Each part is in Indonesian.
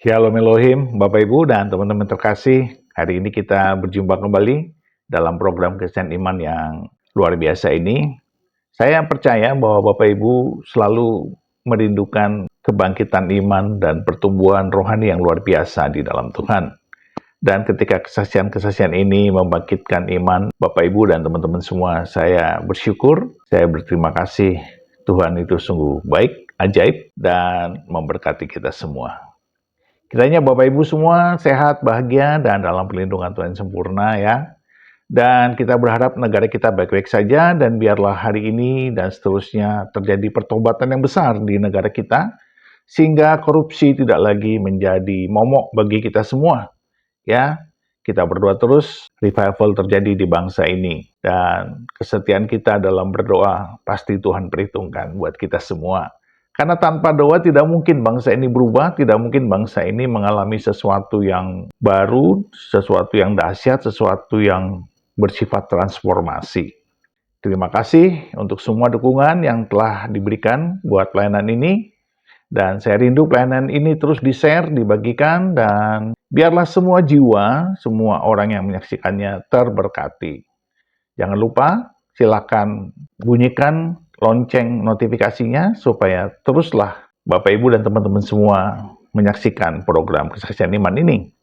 Shalom Elohim, Bapak Ibu dan teman-teman terkasih. Hari ini kita berjumpa kembali dalam program Kesehatan Iman yang luar biasa ini. Saya percaya bahwa Bapak Ibu selalu merindukan kebangkitan iman dan pertumbuhan rohani yang luar biasa di dalam Tuhan. Dan ketika kesaksian-kesaksian ini membangkitkan iman Bapak Ibu dan teman-teman semua, saya bersyukur, saya berterima kasih. Tuhan itu sungguh baik, ajaib, dan memberkati kita semua. Kiranya Bapak Ibu semua sehat, bahagia, dan dalam perlindungan Tuhan yang sempurna ya. Dan kita berharap negara kita baik-baik saja, dan biarlah hari ini dan seterusnya terjadi pertobatan yang besar di negara kita, sehingga korupsi tidak lagi menjadi momok bagi kita semua. Ya, kita berdoa terus, revival terjadi di bangsa ini. Dan kesetiaan kita dalam berdoa pasti Tuhan perhitungkan buat kita semua. Karena tanpa doa tidak mungkin bangsa ini berubah, tidak mungkin bangsa ini mengalami sesuatu yang baru, sesuatu yang dahsyat, sesuatu yang bersifat transformasi. Terima kasih untuk semua dukungan yang telah diberikan buat pelayanan ini. Dan saya rindu pelayanan ini terus di-share, dibagikan, dan biarlah semua jiwa, semua orang yang menyaksikannya terberkati. Jangan lupa, silakan bunyikan lonceng notifikasinya supaya teruslah Bapak Ibu dan teman-teman semua menyaksikan program Kesaksian Iman ini.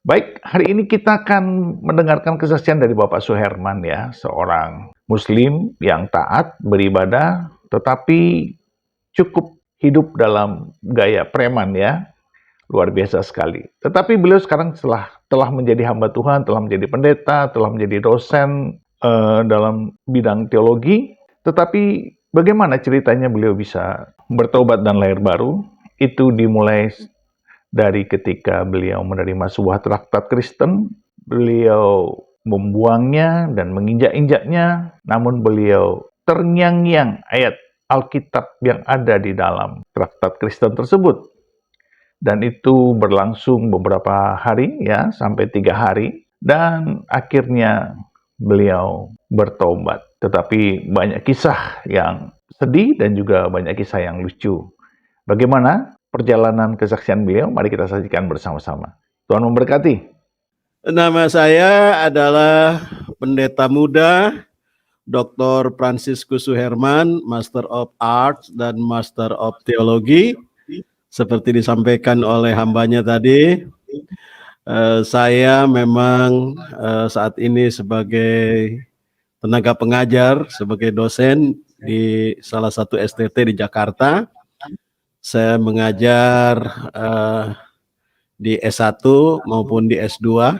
Baik, hari ini kita akan mendengarkan kesaksian dari Bapak Suherman ya, seorang Muslim yang taat beribadah tetapi cukup hidup dalam gaya preman ya, luar biasa sekali. Tetapi beliau sekarang telah menjadi hamba Tuhan, telah menjadi pendeta, telah menjadi dosen dalam bidang teologi, tetapi bagaimana ceritanya beliau bisa bertobat dan lahir baru? Itu dimulai dari ketika beliau menerima sebuah traktat Kristen, beliau membuangnya dan menginjak-injaknya, namun beliau terngiang-ngiang ayat Alkitab yang ada di dalam traktat Kristen tersebut. Dan itu berlangsung beberapa hari, ya, sampai 3 hari, dan akhirnya beliau bertobat. Tetapi banyak kisah yang sedih dan juga banyak kisah yang lucu. Bagaimana perjalanan kesaksian beliau? Mari kita saksikan bersama-sama. Tuhan memberkati. Nama saya adalah Pendeta Muda Dr. Franciscus Suherman, Master of Arts dan Master of Theology. Seperti disampaikan oleh hambanya tadi, saya memang saat ini sebagai tenaga pengajar, sebagai dosen di salah satu STT di Jakarta. Saya mengajar di S1 maupun di S2.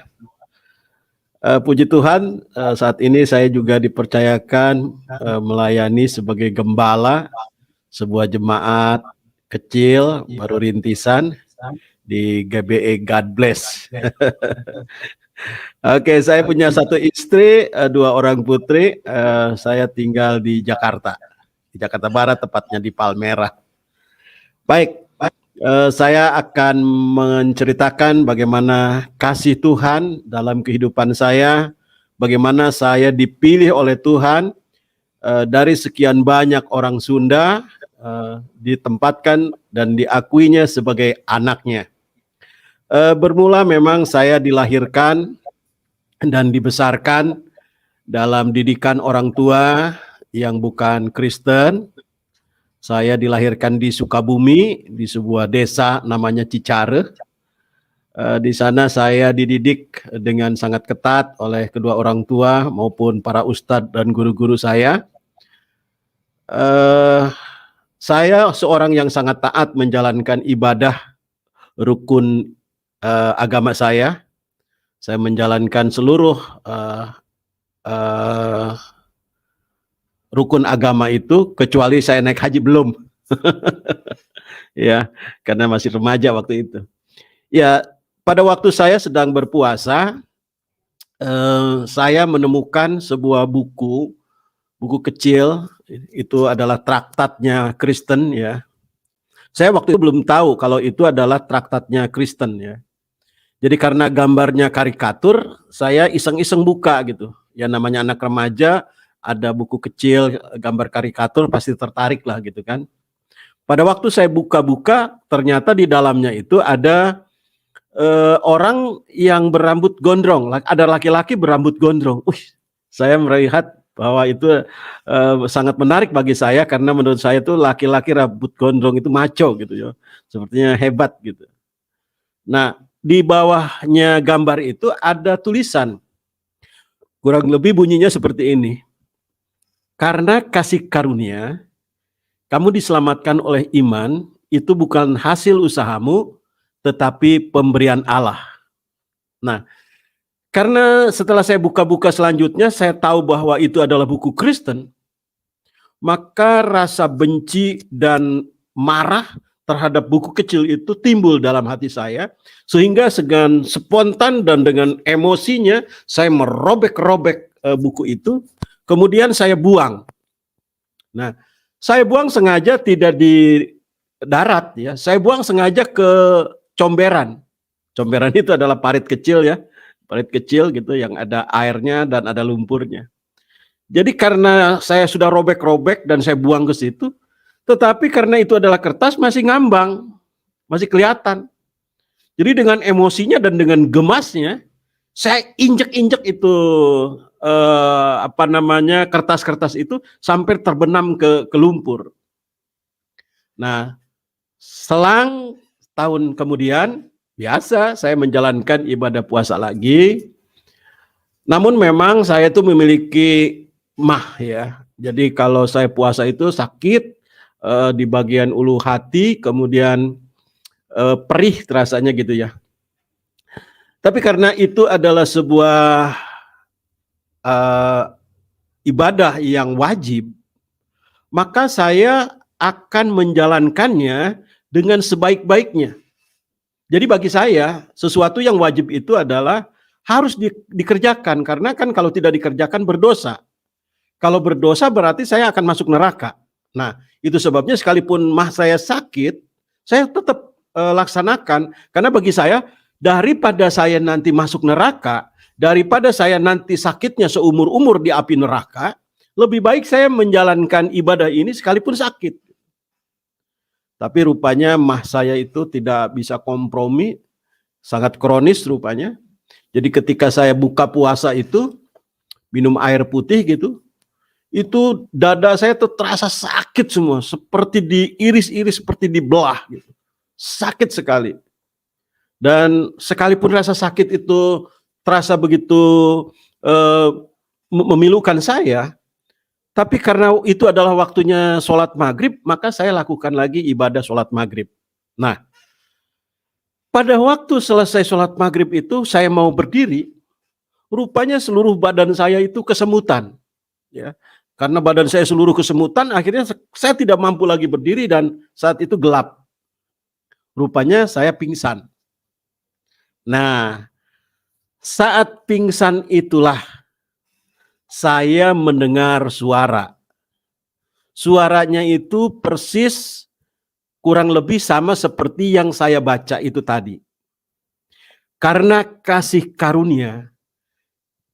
Puji Tuhan, saat ini saya juga dipercayakan melayani sebagai gembala sebuah jemaat kecil, baru rintisan di GBE God Bless. Oke, saya punya satu istri, 2 orang putri. Saya tinggal di Jakarta Barat, tepatnya di Palmerah. Baik, saya akan menceritakan bagaimana kasih Tuhan dalam kehidupan saya, bagaimana saya dipilih oleh Tuhan dari sekian banyak orang Sunda, ditempatkan dan diakuinya sebagai anaknya. Bermula memang saya dilahirkan dan dibesarkan dalam didikan orang tua yang bukan Kristen. Saya dilahirkan di Sukabumi, di sebuah desa namanya Cicare. Di sana saya dididik dengan sangat ketat oleh kedua orang tua maupun para ustadz dan guru-guru saya. Saya seorang yang sangat taat menjalankan ibadah rukun agama saya. Saya menjalankan seluruh rukun agama itu, kecuali saya naik haji belum. Ya, karena masih remaja waktu itu. Ya, pada waktu saya sedang berpuasa, saya menemukan sebuah buku kecil. Itu adalah traktatnya Kristen ya. Saya waktu itu belum tahu kalau itu adalah traktatnya Kristen ya. Jadi karena gambarnya karikatur, saya iseng-iseng buka gitu. Ya namanya anak remaja, ada buku kecil gambar karikatur pasti tertarik lah gitu kan. Pada waktu saya buka-buka, ternyata di dalamnya itu ada orang yang berambut gondrong, ada laki-laki berambut gondrong. Saya melihat bahwa itu sangat menarik bagi saya, karena menurut saya itu laki-laki rambut gondrong itu maco gitu ya, sepertinya hebat gitu. Nah, di bawahnya gambar itu ada tulisan, kurang lebih bunyinya seperti ini: karena kasih karunia kamu diselamatkan oleh iman, itu bukan hasil usahamu, tetapi pemberian Allah. Nah, karena setelah saya buka-buka selanjutnya, saya tahu bahwa itu adalah buku Kristen, maka rasa benci dan marah terhadap buku kecil itu timbul dalam hati saya, sehingga dengan spontan dan dengan emosinya, saya merobek-robek buku itu, kemudian saya buang. Nah, saya buang sengaja tidak di darat ya, saya buang sengaja ke comberan. Comberan itu adalah parit kecil ya, parit kecil gitu yang ada airnya dan ada lumpurnya. Jadi karena saya sudah robek-robek dan saya buang ke situ, tetapi karena itu adalah kertas masih ngambang, masih kelihatan. Jadi dengan emosinya dan dengan gemasnya, saya injek-injek itu kertas-kertas itu sampai terbenam ke lumpur. Nah, selang tahun kemudian, biasa saya menjalankan ibadah puasa lagi. Namun memang saya itu memiliki mah ya. Jadi kalau saya puasa itu sakit di bagian ulu hati, kemudian perih terasanya gitu ya. Tapi karena itu adalah sebuah ibadah yang wajib, maka saya akan menjalankannya dengan sebaik-baiknya. Jadi bagi saya, sesuatu yang wajib itu adalah harus dikerjakan, karena kan kalau tidak dikerjakan berdosa. Kalau berdosa berarti saya akan masuk neraka. Nah, itu sebabnya sekalipun mah saya sakit, saya tetap laksanakan, karena bagi saya, daripada saya nanti masuk neraka, daripada saya nanti sakitnya seumur-umur di api neraka, lebih baik saya menjalankan ibadah ini sekalipun sakit. Tapi rupanya mah saya itu tidak bisa kompromi, sangat kronis rupanya. Jadi ketika saya buka puasa itu, minum air putih gitu, itu dada saya tuh terasa sakit semua, seperti diiris-iris, seperti dibelah gitu. Sakit sekali. Dan sekalipun rasa sakit itu terasa begitu memilukan saya, tapi karena itu adalah waktunya sholat maghrib, maka saya lakukan lagi ibadah sholat maghrib. Nah, pada waktu selesai sholat maghrib itu saya mau berdiri, rupanya seluruh badan saya itu kesemutan. Ya, karena badan saya seluruh kesemutan, akhirnya saya tidak mampu lagi berdiri dan saat itu gelap. Rupanya saya pingsan. Nah, saat pingsan itulah saya mendengar suara. Suaranya itu persis kurang lebih sama seperti yang saya baca itu tadi. Karena kasih karunia,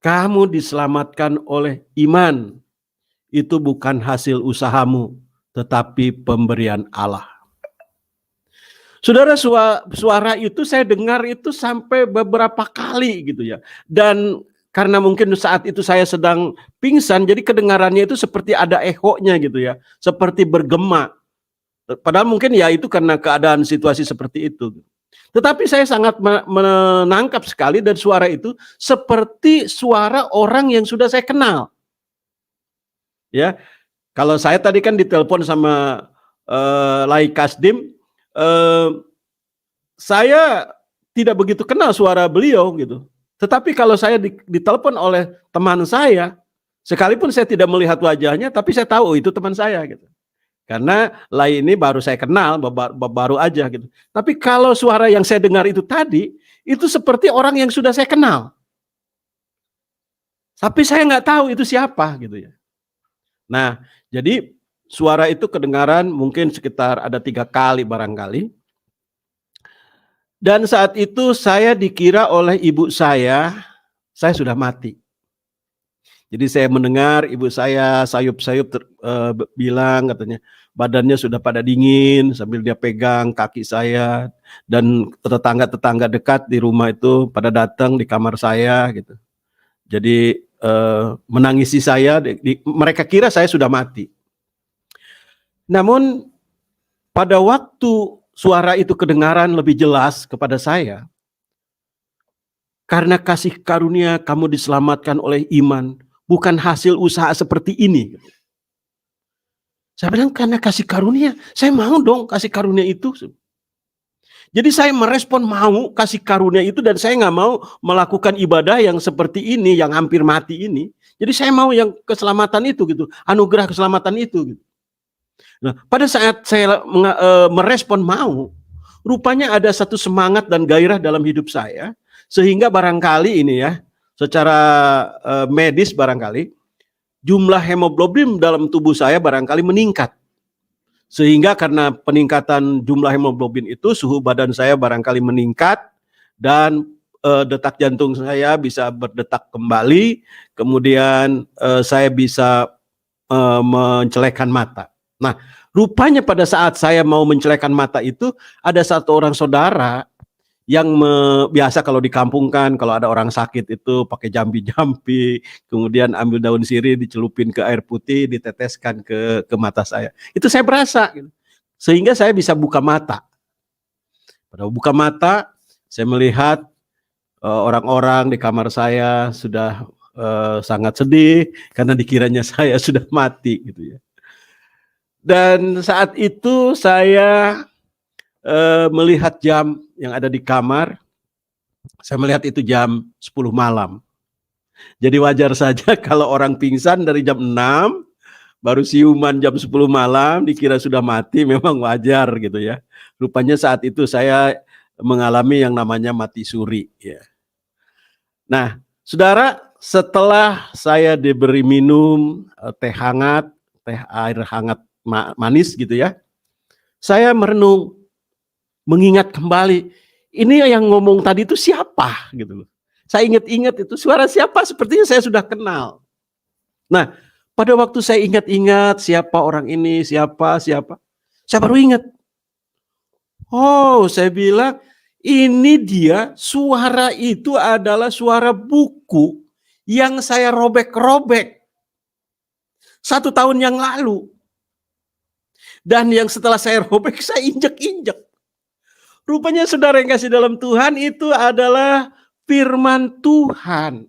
kamu diselamatkan oleh iman. Itu bukan hasil usahamu, tetapi pemberian Allah. Saudara, suara itu saya dengar itu sampai beberapa kali gitu ya. Dan karena mungkin saat itu saya sedang pingsan, jadi kedengarannya itu seperti ada ehonya gitu ya, seperti bergema. Padahal mungkin ya itu karena keadaan situasi seperti itu. Tetapi saya sangat menangkap sekali, dan suara itu seperti suara orang yang sudah saya kenal. Ya, kalau saya tadi kan ditelepon sama Lai Kasdim, saya tidak begitu kenal suara beliau gitu. Tetapi kalau saya ditelepon oleh teman saya, sekalipun saya tidak melihat wajahnya, tapi saya tahu itu teman saya gitu. Karena Lai ini baru saya kenal, baru aja gitu. Tapi kalau suara yang saya dengar itu tadi, itu seperti orang yang sudah saya kenal. Tapi saya nggak tahu itu siapa gitu ya. Nah, jadi suara itu kedengaran mungkin sekitar ada 3 kali barangkali. Dan saat itu saya dikira oleh ibu saya sudah mati. Jadi saya mendengar ibu saya sayup-sayup bilang katanya, badannya sudah pada dingin sambil dia pegang kaki saya, dan tetangga-tetangga dekat di rumah itu pada datang di kamar saya gitu. Jadi menangisi saya, mereka kira saya sudah mati. Namun pada waktu suara itu kedengaran lebih jelas kepada saya, karena kasih karunia kamu diselamatkan oleh iman, bukan hasil usaha seperti ini. Saya bilang, karena kasih karunia, saya mau dong kasih karunia itu. Jadi saya merespon mau kasih karunia itu, dan saya nggak mau melakukan ibadah yang seperti ini, yang hampir mati ini. Jadi saya mau yang keselamatan itu gitu, anugerah keselamatan itu gitu. Nah, pada saat saya merespon mau, rupanya ada satu semangat dan gairah dalam hidup saya, sehingga barangkali ini ya, secara medis barangkali, jumlah hemoglobin dalam tubuh saya barangkali meningkat. Sehingga karena peningkatan jumlah hemoglobin itu, suhu badan saya barangkali meningkat, dan detak jantung saya bisa berdetak kembali, kemudian saya bisa mencelekkan mata. Nah, rupanya pada saat saya mau mencelekkan mata itu, ada satu orang saudara yang biasa kalau di kampung kan, kalau ada orang sakit itu pakai jampi-jampi, kemudian ambil daun sirih dicelupin ke air putih, diteteskan ke mata saya. Itu saya berasa, gitu. Sehingga saya bisa buka mata. Pada buka mata, saya melihat orang-orang di kamar saya sudah sangat sedih karena dikiranya saya sudah mati, gitu ya. Dan saat itu saya melihat jam yang ada di kamar, saya melihat itu jam 10 malam. Jadi wajar saja kalau orang pingsan dari jam 6, baru siuman jam 10 malam, dikira sudah mati, memang wajar gitu ya. Rupanya saat itu saya mengalami yang namanya mati suri. Ya. Nah, saudara, setelah saya diberi minum teh hangat, teh air hangat manis gitu ya, saya merenung, mengingat kembali, ini yang ngomong tadi itu siapa gitu loh. Saya ingat-ingat itu suara siapa, sepertinya saya sudah kenal. Nah, pada waktu saya ingat-ingat siapa orang ini, siapa, saya baru ingat. Oh, saya bilang, ini dia, suara itu adalah suara buku yang saya robek-robek 1 tahun yang lalu. Dan yang setelah saya robek, saya injek-injek. Rupanya saudara yang kasih dalam Tuhan, itu adalah firman Tuhan.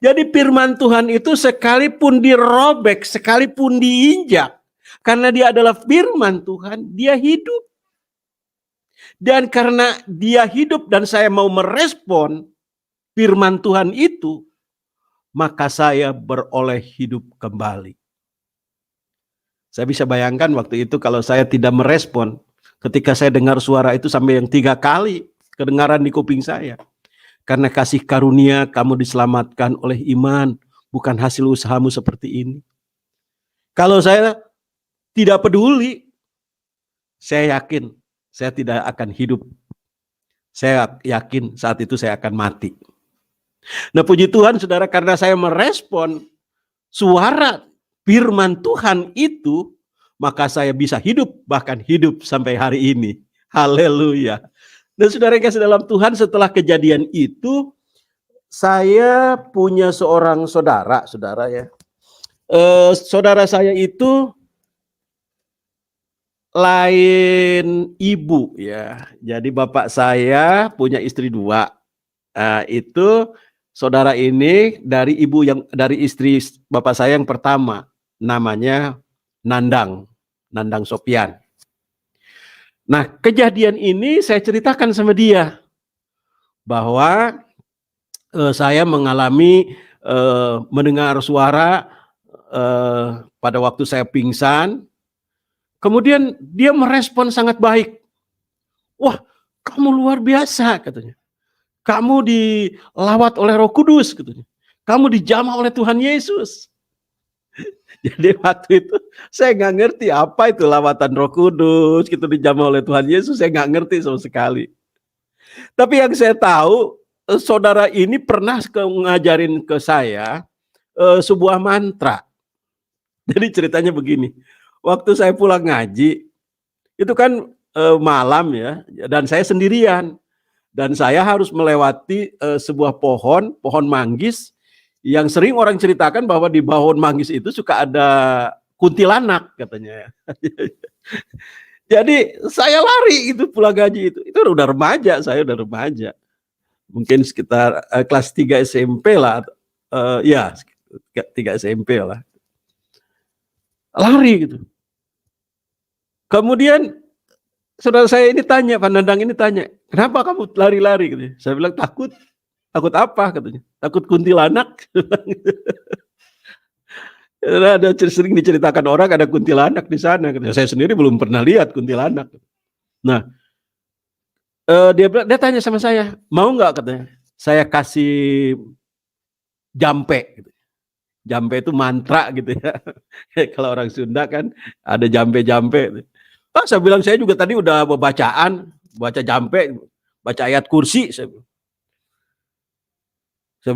Jadi firman Tuhan itu sekalipun dirobek, sekalipun diinjak, karena dia adalah firman Tuhan, dia hidup. Dan karena dia hidup dan saya mau merespon firman Tuhan itu, maka saya beroleh hidup kembali. Saya bisa bayangkan waktu itu kalau saya tidak merespon, ketika saya dengar suara itu sampai yang 3 kali kedengaran di kuping saya. Karena kasih karunia kamu diselamatkan oleh iman, bukan hasil usahamu seperti ini. Kalau saya tidak peduli, saya yakin saya tidak akan hidup. Saya yakin saat itu saya akan mati. Nah, puji Tuhan saudara, karena saya merespon suara firman Tuhan itu, maka saya bisa hidup, bahkan hidup sampai hari ini. Haleluya. Dan saudara yang kasih dalam Tuhan, setelah kejadian itu, saya punya seorang saudara ya. Saudara saya itu lain ibu ya. Jadi bapak saya punya istri 2. Itu saudara ini dari istri bapak saya yang pertama, namanya Nandang Sopian. Nah, kejadian ini saya ceritakan sama dia bahwa saya mengalami mendengar suara pada waktu saya pingsan. Kemudian dia merespon sangat baik. Wah, kamu luar biasa katanya. Kamu dilawat oleh Roh Kudus katanya. Kamu dijamah oleh Tuhan Yesus. Jadi waktu itu saya nggak ngerti apa itu lawatan Roh Kudus, gitu dijamah oleh Tuhan Yesus, saya nggak ngerti sama sekali. Tapi yang saya tahu, saudara ini pernah ngajarin ke saya sebuah mantra. Jadi ceritanya begini, waktu saya pulang ngaji, itu kan malam ya, dan saya sendirian. Dan saya harus melewati sebuah pohon manggis yang sering orang ceritakan bahwa di pohon manggis itu suka ada kuntilanak katanya. Jadi saya lari itu pulang gaji itu. Itu udah remaja, saya udah remaja. Mungkin sekitar kelas 3 SMP lah. Ya, 3 SMP lah. Lari gitu. Kemudian saudara saya ini tanya, Pak Nandang ini tanya, kenapa kamu lari-lari? Gitu. Saya bilang takut. Takut apa katanya? Takut kuntilanak. Ada sering diceritakan orang ada kuntilanak di sana. Saya sendiri belum pernah lihat kuntilanak. Nah, dia tanya sama saya, mau nggak katanya? Saya kasih jampe. Gitu. Jampe itu mantra gitu ya. Kalau orang Sunda kan ada jampe-jampe. Saya bilang saya juga tadi udah bacaan, baca jampe, baca ayat kursi. Saya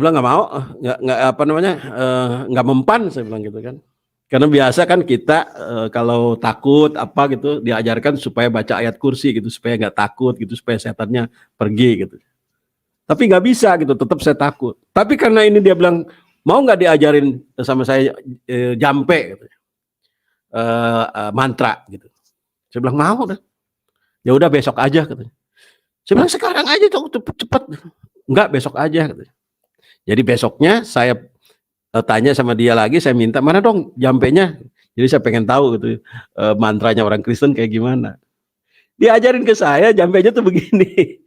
bilang nggak mau, nggak apa namanya, nggak mempan, saya bilang gitu kan. Karena biasa kan kita kalau takut apa gitu diajarkan supaya baca ayat kursi gitu supaya nggak takut gitu supaya setannya pergi gitu. Tapi nggak bisa gitu, tetap saya takut. Tapi karena ini dia bilang mau nggak diajarin sama saya jampe gitu, mantra gitu. Saya bilang mau dah. Ya udah besok aja katanya. Saya bilang sekarang aja cepet. Enggak besok aja katanya. Jadi besoknya saya tanya sama dia lagi, saya minta mana dong jampenya. Jadi saya pengen tahu gitu mantranya orang Kristen kayak gimana. Diajarin ke saya jampenya tuh begini.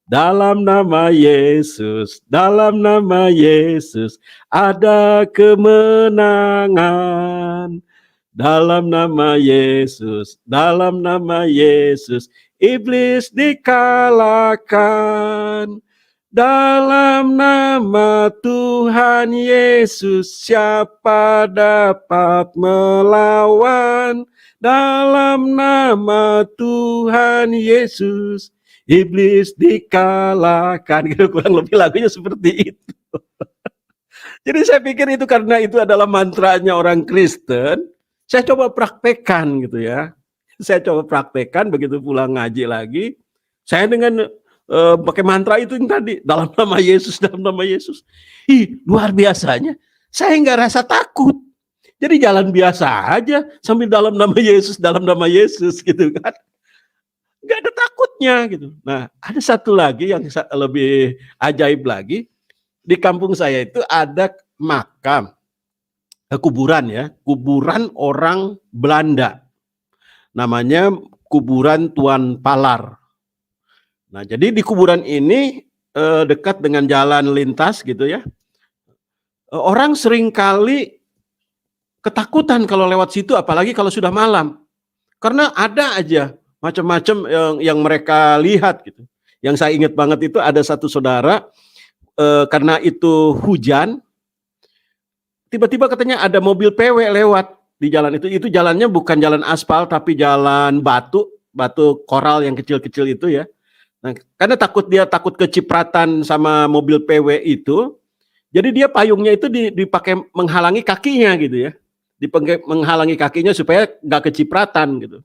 Dalam nama Yesus, dalam nama Yesus ada kemenangan. Dalam nama Yesus, dalam nama Yesus iblis dikalahkan. Dalam nama Tuhan Yesus siapa dapat melawan? Dalam nama Tuhan Yesus iblis dikalahkan. Kurang lebih lagunya seperti itu. Jadi saya pikir itu karena itu adalah mantranya orang Kristen, saya coba praktekkan gitu ya. Saya coba praktekkan begitu pulang ngaji lagi, saya dengan pakai mantra itu yang tadi, dalam nama Yesus, dalam nama Yesus. Luar biasanya, saya nggak rasa takut. Jadi jalan biasa aja sambil dalam nama Yesus gitu kan. Nggak ada takutnya gitu. Nah, ada satu lagi yang lebih ajaib lagi. Di kampung saya itu ada makam, kuburan ya, kuburan orang Belanda. Namanya kuburan Tuan Palar. Nah, jadi di kuburan ini dekat dengan jalan lintas gitu ya. Orang seringkali ketakutan kalau lewat situ, apalagi kalau sudah malam. Karena ada aja macam-macam yang mereka lihat gitu. Yang saya ingat banget itu ada satu saudara, karena itu hujan, tiba-tiba katanya ada mobil PW lewat di jalan itu. Itu jalannya bukan jalan aspal, tapi jalan batu koral yang kecil-kecil itu ya. Nah, karena dia takut kecipratan sama mobil PW itu, jadi dia payungnya itu dipakai menghalangi kakinya gitu ya, menghalangi kakinya supaya nggak kecipratan gitu.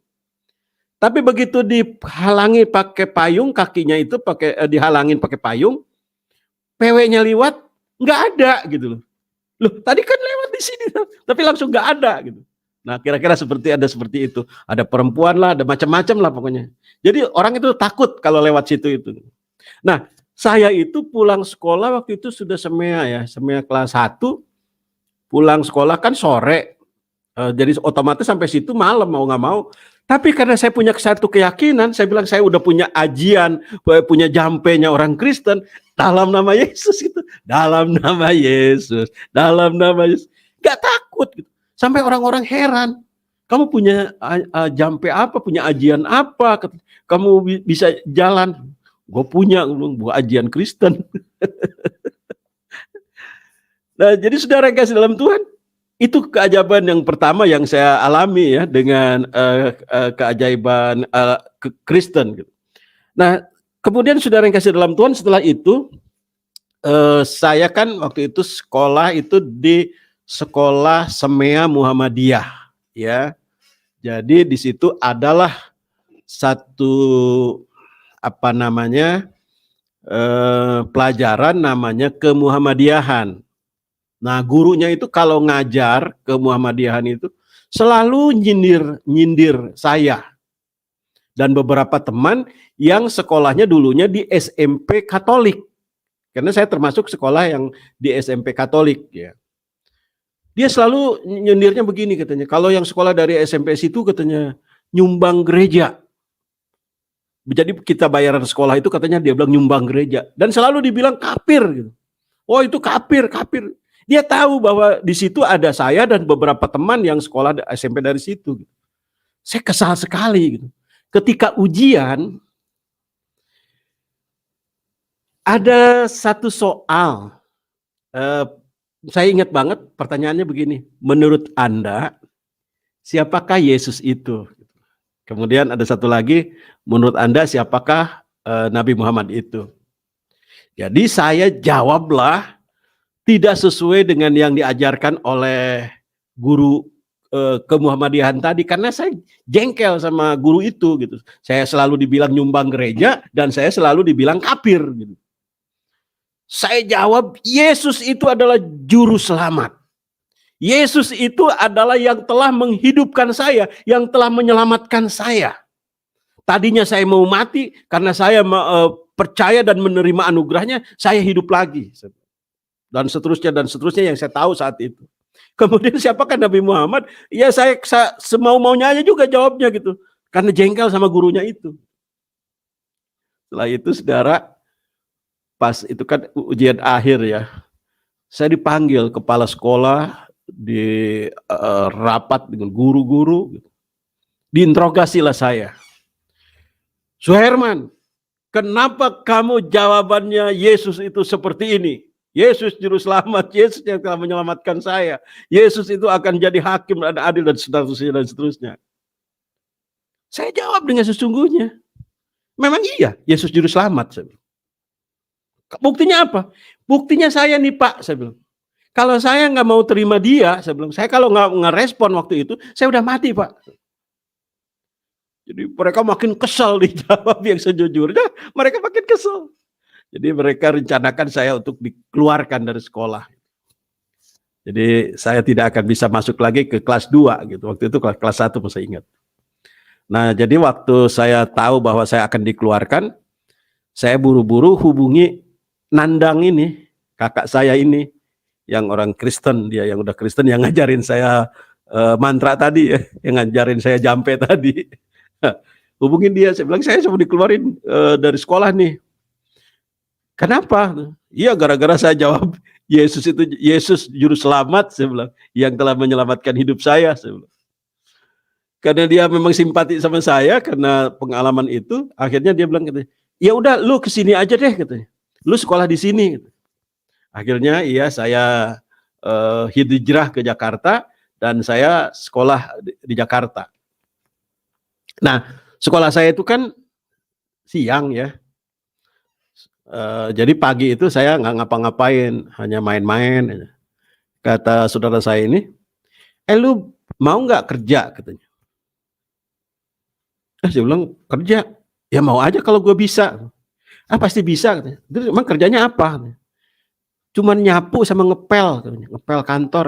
Tapi begitu dihalangi pakai payung, kakinya itu dihalangin pakai payung, PW-nya lewat nggak ada gitu loh. Loh, tadi kan lewat di sini, tapi langsung nggak ada gitu. Nah, kira-kira seperti itu. Ada perempuan lah, ada macam-macam lah pokoknya. Jadi orang itu takut kalau lewat situ itu. Nah, saya itu pulang sekolah waktu itu sudah semea kelas 1. Pulang sekolah kan sore. Jadi otomatis sampai situ malam mau nggak mau. Tapi karena saya punya satu keyakinan, saya bilang saya udah punya ajian, punya jampenya orang Kristen, dalam nama Yesus itu. Dalam nama Yesus, dalam nama Yesus. Gak takut gitu. Sampai orang-orang heran. Kamu punya jampe apa, punya ajian apa, kamu bisa jalan. Gue punya ajian Kristen. Nah, jadi saudara yang kasih dalam Tuhan, itu keajaiban yang pertama yang saya alami ya dengan keajaiban Kristen. Gitu. Nah, kemudian saudara yang kasih dalam Tuhan, setelah itu saya kan waktu itu sekolah itu di sekolah Semea Muhammadiyah, ya. Jadi di situ adalah satu pelajaran namanya kemuhammadiyahan. Nah, gurunya itu kalau ngajar ke Muhammadiyahan itu selalu nyindir saya dan beberapa teman yang sekolahnya dulunya di SMP Katolik. Karena saya termasuk sekolah yang di SMP Katolik ya. Dia selalu nyindirnya begini katanya, kalau yang sekolah dari SMP situ katanya nyumbang gereja. Jadi kita bayaran sekolah itu katanya dia bilang nyumbang gereja dan selalu dibilang kafir gitu. Oh, itu kafir. Dia tahu bahwa di situ ada saya dan beberapa teman yang sekolah SMP dari situ. Saya kesal sekali gitu. Ketika ujian ada satu soal, saya ingat banget pertanyaannya begini, menurut Anda siapakah Yesus itu? Kemudian ada satu lagi, menurut Anda siapakah Nabi Muhammad itu? Jadi saya jawablah tidak sesuai dengan yang diajarkan oleh guru kemuhammadiyahan tadi, karena saya jengkel sama guru itu gitu. Saya selalu dibilang nyumbang gereja dan saya selalu dibilang kafir gitu. Saya jawab, Yesus itu adalah juru selamat. Yesus itu adalah yang telah menghidupkan saya, yang telah menyelamatkan saya. Tadinya saya mau mati karena saya percaya dan menerima anugerahnya, saya hidup lagi. Dan seterusnya yang saya tahu saat itu. Kemudian siapakah Nabi Muhammad? Ya saya semau-maunya aja juga jawabnya gitu. Karena jengkel sama gurunya itu. Setelah itu saudara, pas itu kan ujian akhir ya. Saya dipanggil kepala sekolah, di rapat dengan guru-guru. Diinterogasilah saya. Suherman, kenapa kamu jawabannya Yesus itu seperti ini? Yesus juru selamat, Yesus yang telah menyelamatkan saya. Yesus itu akan jadi hakim dan adil dan seterusnya. Saya jawab dengan sesungguhnya. Memang iya, Yesus juru selamat. Saya bilang. Buktinya apa? Buktinya saya nih Pak, saya bilang. Kalau saya nggak mau terima dia, saya bilang, saya kalau nggak ngerespon waktu itu, saya udah mati Pak. Jadi mereka makin kesal dijawab yang sejujurnya, mereka makin kesal. Jadi mereka rencanakan saya untuk dikeluarkan dari sekolah. Jadi saya tidak akan bisa masuk lagi ke kelas 2 gitu. Waktu itu kelas 1 masih ingat. Nah, jadi waktu saya tahu bahwa saya akan dikeluarkan, saya buru-buru hubungi Nandang ini, kakak saya ini yang orang Kristen, dia yang udah Kristen yang ngajarin saya mantra tadi ya, yang ngajarin saya jampe tadi. Hubungin dia, saya bilang saya mau dikeluarin dari sekolah nih. Kenapa? Iya, gara-gara saya jawab Yesus itu Yesus juru selamat, saya bilang, yang telah menyelamatkan hidup saya bilang. Karena dia memang simpati sama saya karena pengalaman itu, akhirnya dia bilang katanya, ya udah lu kesini aja deh katanya. Lu sekolah di sini. Akhirnya iya saya hijrah ke Jakarta dan saya sekolah di Jakarta. Nah, sekolah saya itu kan siang ya. Jadi pagi itu saya nggak ngapa-ngapain, hanya main-main. Kata saudara saya ini, lu mau nggak kerja katanya. Saya bilang kerja, ya mau aja kalau gue bisa. Pasti bisa katanya. Terus emang kerjanya apa? Cuman nyapu sama ngepel katanya, ngepel kantor.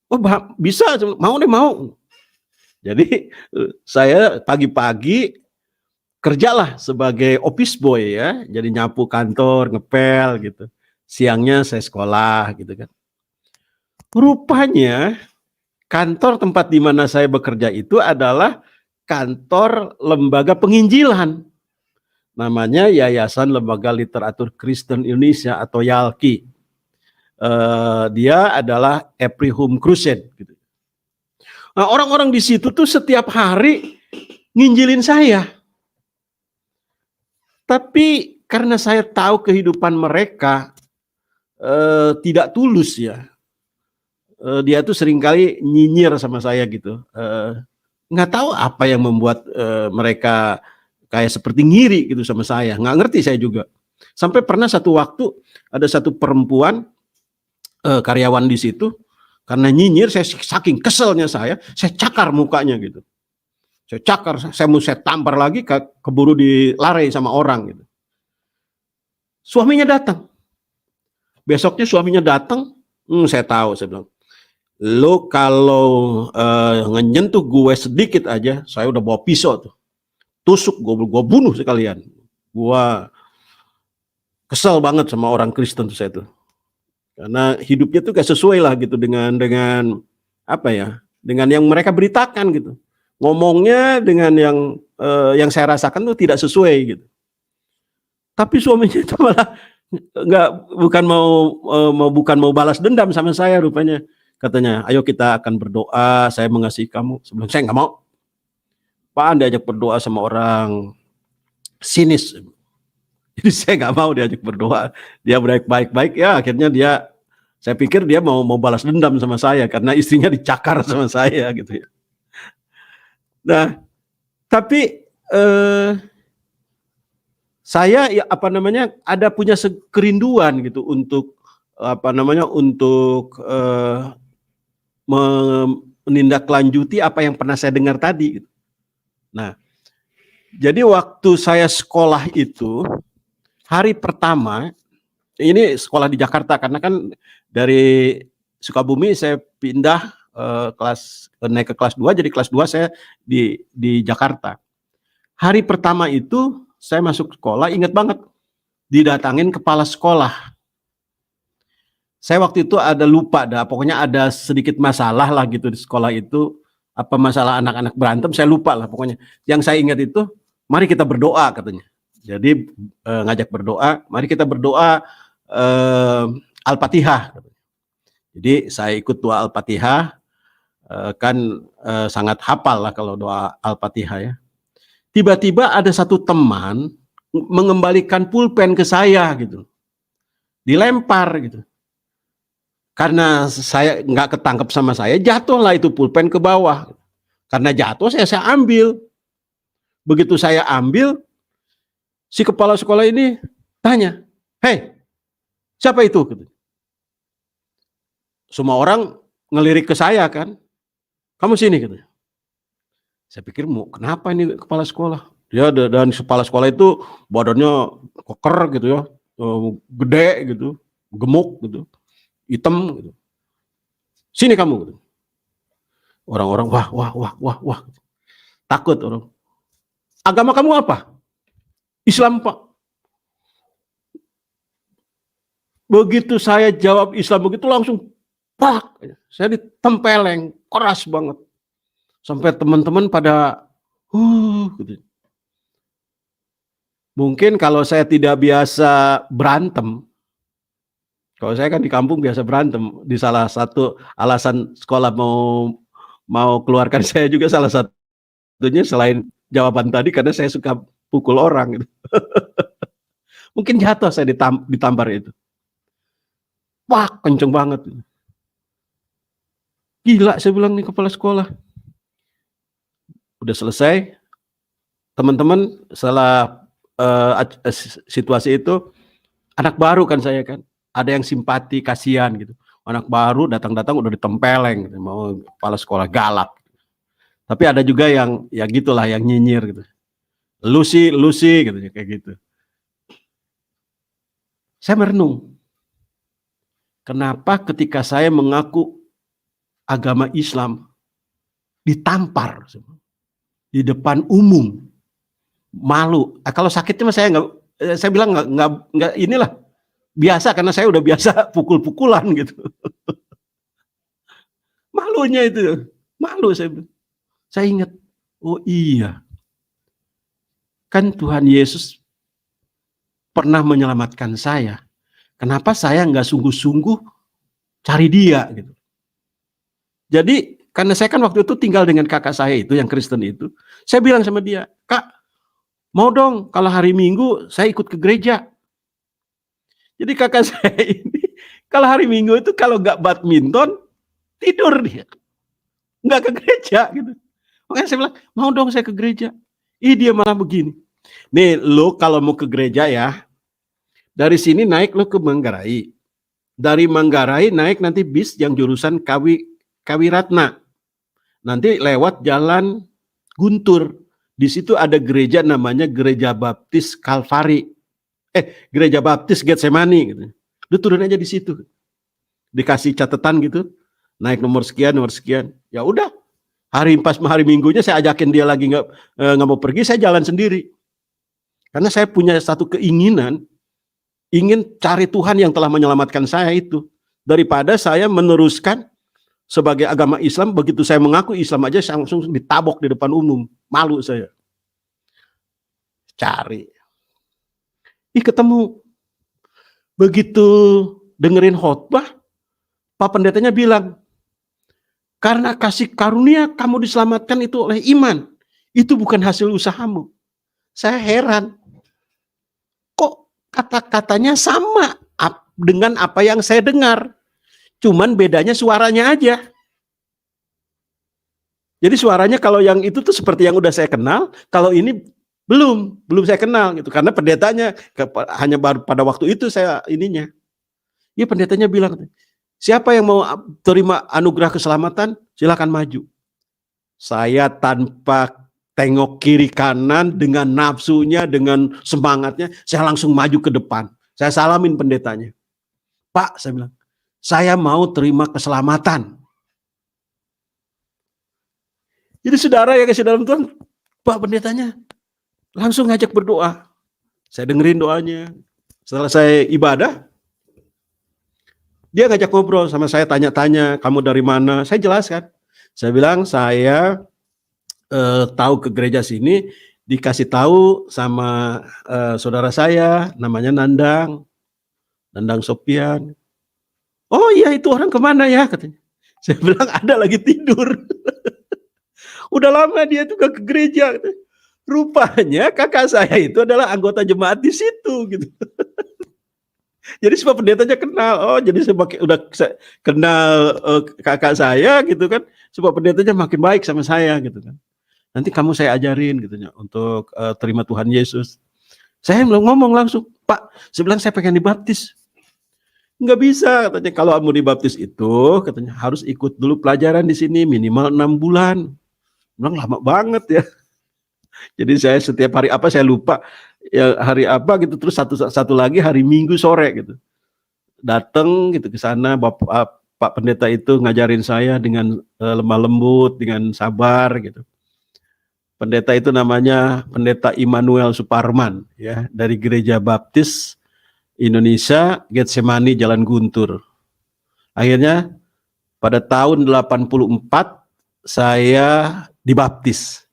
Oh bisa, mau deh mau. Jadi saya pagi-pagi kerjalah sebagai office boy ya, jadi nyapu kantor, ngepel gitu. Siangnya saya sekolah gitu kan. Rupanya kantor tempat di mana saya bekerja itu adalah kantor lembaga penginjilan. Namanya Yayasan Lembaga Literatur Kristen Indonesia atau YALKI. Dia adalah Every Home Crusade gitu. Nah, orang-orang di situ tuh setiap hari nginjilin saya. Tapi karena saya tahu kehidupan mereka tidak tulus ya, dia tuh seringkali nyinyir sama saya gitu. Nggak tahu apa yang membuat mereka kayak seperti ngiri gitu sama saya. Nggak ngerti saya juga. Sampai pernah satu waktu ada satu perempuan karyawan di situ, karena nyinyir saya saking keselnya saya cakar mukanya gitu. Saya cakar, saya tampar lagi, keburu dilari sama orang gitu. Suaminya datang. Besoknya suaminya datang, saya tahu, saya bilang, lo kalau nyentuh gue sedikit aja, saya udah bawa pisau tuh, tusuk, gue bunuh sekalian. Gue kesel banget sama orang Kristen tuh saya tuh, karena hidupnya tuh gak sesuai lah gitu dengan apa ya, dengan yang mereka beritakan gitu. Ngomongnya dengan yang saya rasakan tuh tidak sesuai gitu. Tapi suaminya itu malah bukan mau balas dendam sama saya rupanya. Katanya, ayo kita akan berdoa, saya mengasihi kamu. Sebelum saya nggak mau. Apaan diajak berdoa sama orang sinis. Jadi saya nggak mau diajak berdoa. Dia baik-baik ya, akhirnya saya pikir dia mau balas dendam sama saya karena istrinya dicakar sama saya gitu ya. Nah, tapi saya ya ada punya kerinduan gitu untuk menindaklanjuti apa yang pernah saya dengar tadi. Nah, jadi waktu saya sekolah itu, hari pertama, ini sekolah di Jakarta, karena kan dari Sukabumi saya pindah naik ke kelas 2, jadi kelas 2 saya di Jakarta. Hari pertama itu saya masuk sekolah, ingat banget, didatangin kepala sekolah. Saya waktu itu lupa pokoknya ada sedikit masalah lah gitu di sekolah itu, apa masalah anak-anak berantem, saya lupa lah pokoknya. Yang saya ingat itu, mari kita berdoa katanya. Jadi ngajak berdoa, mari kita berdoa Al-Fatihah. Jadi saya ikut doa Al-Fatihah, sangat hafal lah kalau doa Al-Fatihah ya. Tiba-tiba ada satu teman mengembalikan pulpen ke saya gitu, dilempar gitu. Karena saya nggak ketangkep sama saya, jatuhlah itu pulpen ke bawah. Karena jatuh saya ambil. Begitu saya ambil, si kepala sekolah ini tanya, "Hei, siapa itu?" Semua orang ngelirik ke saya kan, "Kamu sini," gitu. Saya pikir mau kenapa ini kepala sekolah? Dia dan kepala sekolah itu badannya keker gitu ya, gede gitu, gemuk gitu, hitam gitu. "Sini kamu," gitu. Orang-orang wah, takut orang. "Agama kamu apa?" "Islam, Pak." Begitu saya jawab Islam begitu langsung pak, saya ditempeleng keras banget. Sampai teman-teman pada gitu. Mungkin kalau saya tidak biasa berantem, kalau saya kan di kampung biasa berantem, di salah satu alasan sekolah mau keluarkan saya juga salah satunya selain jawaban tadi karena saya suka pukul orang gitu. Mungkin jatuh saya ditampar itu. Wah, kenceng banget. Gila saya bilang nih kepala sekolah. Udah selesai, teman-teman setelah situasi itu, anak baru kan saya kan, ada yang simpati, kasihan gitu. Anak baru datang-datang udah ditempeleng, gitu. Mau kepala sekolah galak. Tapi ada juga yang ya gitulah, yang nyinyir gitu. Lu sih gitu, kayak gitu. Saya merenung. Kenapa ketika saya mengaku agama Islam ditampar di depan umum, malu. Kalau sakitnya saya saya bilang nggak inilah biasa karena saya udah biasa pukul-pukulan gitu. Malunya itu, malu saya. Saya ingat, oh iya, kan Tuhan Yesus pernah menyelamatkan saya. Kenapa saya nggak sungguh-sungguh cari dia gitu. Jadi karena saya kan waktu itu tinggal dengan kakak saya itu yang Kristen itu, saya bilang sama dia, "Kak, mau dong kalau hari Minggu saya ikut ke gereja." Jadi kakak saya ini kalau hari Minggu itu kalau nggak badminton tidur dia, nggak ke gereja gitu. Makanya saya bilang, "Mau dong saya ke gereja." Ih dia malah begini, "Nih lo kalau mau ke gereja ya, dari sini naik lo ke Manggarai. Dari Manggarai naik nanti bis yang jurusan Kawiratna. Nanti lewat jalan Guntur. Di situ ada gereja namanya Gereja Baptis Kalvari. Gereja Baptis Getsemani gitu. Lu turun aja di situ. Dikasih catatan gitu. Naik nomor sekian. Ya udah. Pas hari Minggunya saya ajakin dia lagi nggak mau pergi, saya jalan sendiri. Karena saya punya satu keinginan, ingin cari Tuhan yang telah menyelamatkan saya itu. Daripada saya meneruskan sebagai agama Islam, begitu saya mengaku Islam aja saya langsung ditabok di depan umum. Malu saya. Cari. Ketemu. Begitu dengerin khotbah, Pak Pendetanya bilang, karena kasih karunia kamu diselamatkan itu oleh iman. Itu bukan hasil usahamu. Saya heran. Kok kata-katanya sama dengan apa yang saya dengar. Cuman bedanya suaranya aja. Jadi suaranya kalau yang itu tuh seperti yang udah saya kenal, kalau ini belum saya kenal gitu. Karena pendetanya hanya baru pada waktu itu saya ininya. Ya pendetanya bilang, siapa yang mau terima anugerah keselamatan, silakan maju. Saya tanpa tengok kiri kanan, dengan nafsunya, dengan semangatnya, saya langsung maju ke depan. Saya salamin pendetanya. Pak, saya bilang, saya mau terima keselamatan. Jadi saudara yang kasih dalam Tuhan, Pak pendetanya langsung ngajak berdoa. Saya dengerin doanya. Setelah saya ibadah, dia ngajak ngobrol sama saya, tanya-tanya, kamu dari mana? Saya jelaskan. Saya bilang, saya tahu ke gereja sini, dikasih tahu sama saudara saya, namanya Nandang Sopian. Oh iya, itu orang kemana ya? Katanya. Saya bilang, ada lagi tidur. Udah lama dia juga ke gereja. Rupanya kakak saya itu adalah anggota jemaat di situ gitu. Jadi sebab pendetanya kenal. Oh, jadi udah kenal kakak saya gitu kan. Sebab pendetanya makin baik sama saya gitu kan. Nanti kamu saya ajarin gitu ya untuk terima Tuhan Yesus. Saya belum ngomong langsung, Pak, saya bilang saya pengen dibaptis. Nggak bisa katanya, kalau mau dibaptis itu katanya harus ikut dulu pelajaran di sini minimal 6 bulan. Bilang lama banget ya. Jadi saya setiap hari apa saya lupa ya hari apa gitu, terus satu lagi hari Minggu sore gitu. Datang gitu ke sana, Pak Pendeta itu ngajarin saya dengan lemah lembut, dengan sabar gitu. Pendeta itu namanya Pendeta Immanuel Suparman ya, dari Gereja Baptis Indonesia Getsemani Jalan Guntur. Akhirnya pada tahun 84 saya dibaptis.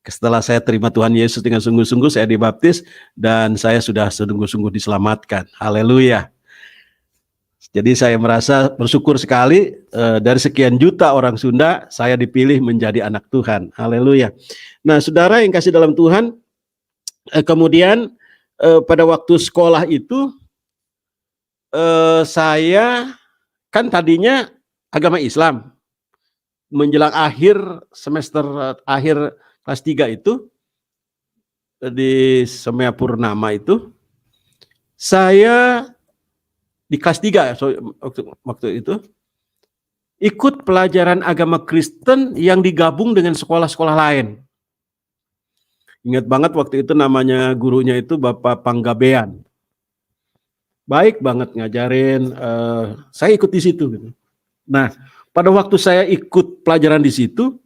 Setelah saya terima Tuhan Yesus dengan sungguh-sungguh, saya dibaptis dan saya sudah sungguh-sungguh diselamatkan. Haleluya. Jadi saya merasa bersyukur sekali dari sekian juta orang Sunda, saya dipilih menjadi anak Tuhan. Haleluya. Nah, saudara yang kasih dalam Tuhan, kemudian pada waktu sekolah itu, saya kan tadinya agama Islam. Menjelang akhir semester akhir kelas 3 itu, di Semea Purnama itu, saya di kelas 3 waktu itu ikut pelajaran agama Kristen yang digabung dengan sekolah-sekolah lain. Ingat banget waktu itu namanya gurunya itu Bapak Panggabean. Baik banget ngajarin, saya ikut di situ gitu. Nah, pada waktu saya ikut pelajaran di situ,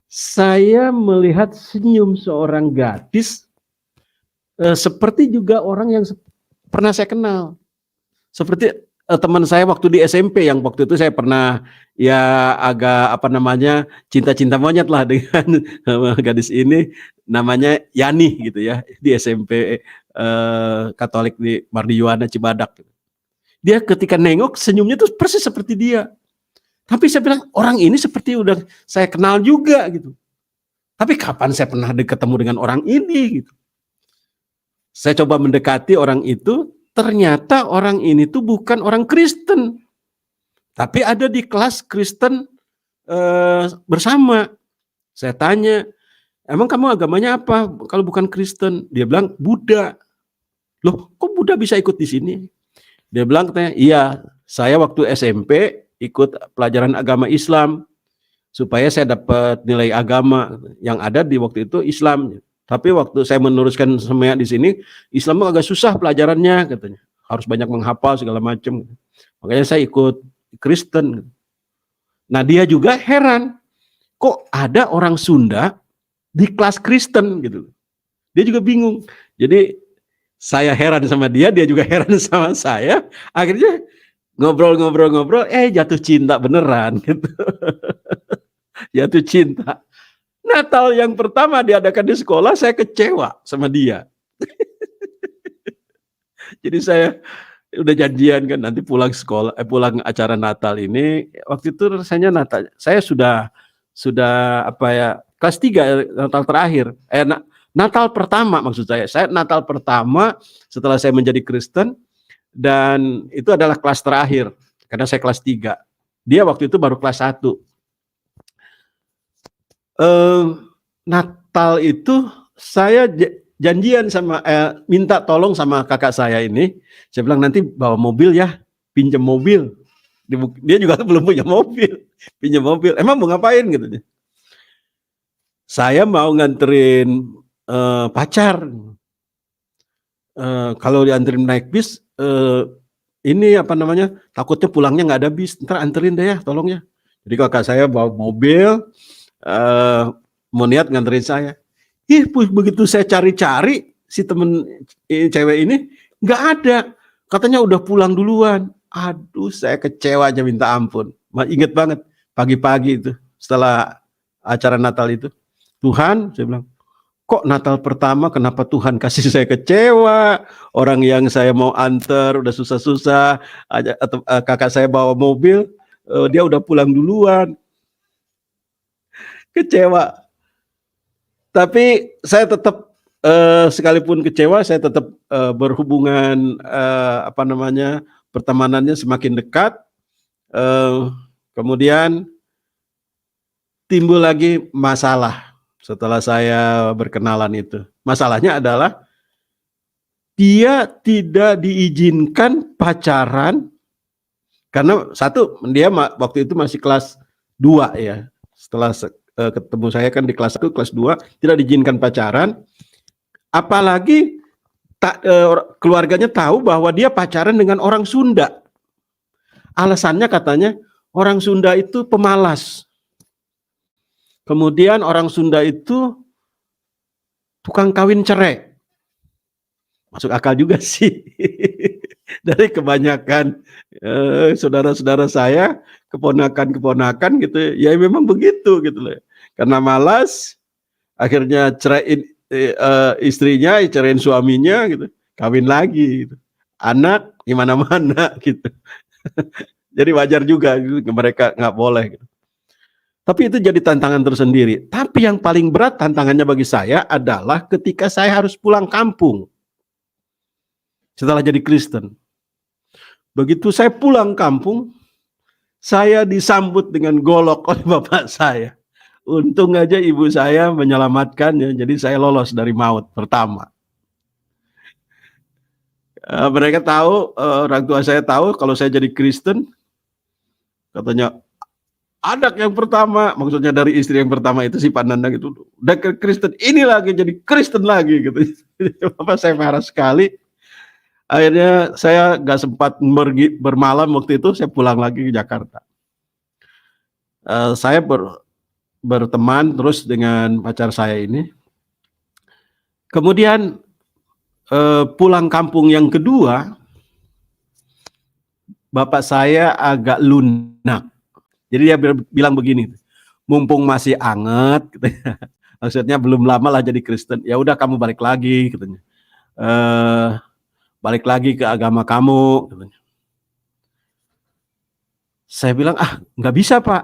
saya melihat senyum seorang gadis seperti juga orang yang pernah saya kenal. Seperti teman saya waktu di SMP, yang waktu itu saya pernah ya agak cinta-cinta monyet lah dengan gadis ini, namanya Yani gitu ya, di SMP Katolik di Mardijuana Cibadak. Dia ketika nengok senyumnya tuh persis seperti dia. Tapi saya bilang, orang ini seperti udah saya kenal juga gitu. Tapi kapan saya pernah ketemu dengan orang ini gitu. Saya coba mendekati orang itu, ternyata orang ini tuh bukan orang Kristen. Tapi ada di kelas Kristen bersama. Saya tanya, emang kamu agamanya apa? Kalau bukan Kristen, dia bilang Buddha. Loh, kok Buddha bisa ikut di sini? Dia bilang katanya, iya, saya waktu SMP ikut pelajaran agama Islam. supaya saya dapat nilai agama yang ada di waktu itu Islam. Tapi waktu saya meneruskan semuanya di sini, Islam agak susah pelajarannya katanya. Harus banyak menghafal segala macam. Makanya saya ikut Kristen. Nah, dia juga heran, kok ada orang Sunda di kelas Kristen gitu. Dia juga bingung. Jadi saya heran sama dia, dia juga heran sama saya. Akhirnya ngobrol-ngobrol, jatuh cinta beneran gitu. Jatuh cinta. Natal yang pertama diadakan di sekolah, saya kecewa sama dia. Jadi saya udah janjian kan nanti pulang sekolah, pulang acara Natal ini. Waktu itu rasanya Natal, saya sudah apa ya, kelas 3 Natal terakhir. Natal pertama maksud saya. Saya Natal pertama setelah saya menjadi Kristen, dan itu adalah kelas terakhir karena saya kelas 3. Dia waktu itu baru kelas 1. Natal itu saya janjian sama minta tolong sama kakak saya ini. Saya bilang nanti bawa mobil ya, pinjam mobil. Dia juga belum punya mobil, pinjam mobil. Emang mau ngapain gitu? Saya mau nganterin pacar. Kalau dianterin naik bis, ini apa namanya? Takutnya pulangnya nggak ada bis. Ntar anterin deh ya, tolong ya. Jadi kakak saya bawa mobil. Mau niat nganterin saya. Begitu saya cari-cari si temen cewek ini nggak ada, katanya udah pulang duluan. Aduh, saya kecewa aja minta ampun. Ingat banget pagi-pagi itu setelah acara Natal itu, Tuhan, saya bilang, kok Natal pertama kenapa Tuhan kasih saya kecewa? Orang yang saya mau antar udah susah-susah, atau kakak saya bawa mobil, dia udah pulang duluan. Kecewa. Tapi saya tetap sekalipun kecewa, saya tetap berhubungan apa namanya, pertemanannya semakin dekat. Kemudian timbul lagi masalah setelah saya berkenalan itu. Masalahnya adalah dia tidak diizinkan pacaran karena satu, dia waktu itu masih kelas 2 ya. Setelah ketemu saya kan di kelas 1, kelas 2, tidak diizinkan pacaran. Apalagi keluarganya tahu bahwa dia pacaran dengan orang Sunda. Alasannya katanya orang Sunda itu pemalas. Kemudian orang Sunda itu tukang kawin cerai. Masuk akal juga sih. Dari kebanyakan saudara-saudara saya, keponakan-keponakan gitu, ya memang begitu gitu loh. Karena malas, akhirnya ceraiin istrinya, ceraiin suaminya gitu, kawin lagi gitu. Anak gimana-mana gitu. Jadi wajar juga gitu, mereka nggak boleh gitu. Tapi itu jadi tantangan tersendiri. Tapi yang paling berat tantangannya bagi saya adalah ketika saya harus pulang kampung setelah jadi Kristen. Begitu saya pulang kampung, saya disambut dengan golok oleh bapak saya. Untung aja ibu saya menyelamatkan ya, jadi saya lolos dari maut pertama. Mereka tahu, orang tua saya tahu kalau saya jadi Kristen, katanya anak yang pertama, maksudnya dari istri yang pertama itu si Pak Nandang itu udah Kristen, ini lagi jadi Kristen lagi gitu. Bapak saya marah sekali. Akhirnya saya nggak sempat bermalam waktu itu, saya pulang lagi ke Jakarta. Saya berteman terus dengan pacar saya ini. Kemudian pulang kampung yang kedua, bapak saya agak lunak. Jadi dia bilang begini, mumpung masih anget, maksudnya belum lama lah jadi Kristen. Ya udah kamu balik lagi, katanya. Balik lagi ke agama kamu, katanya. Saya bilang, nggak bisa Pak,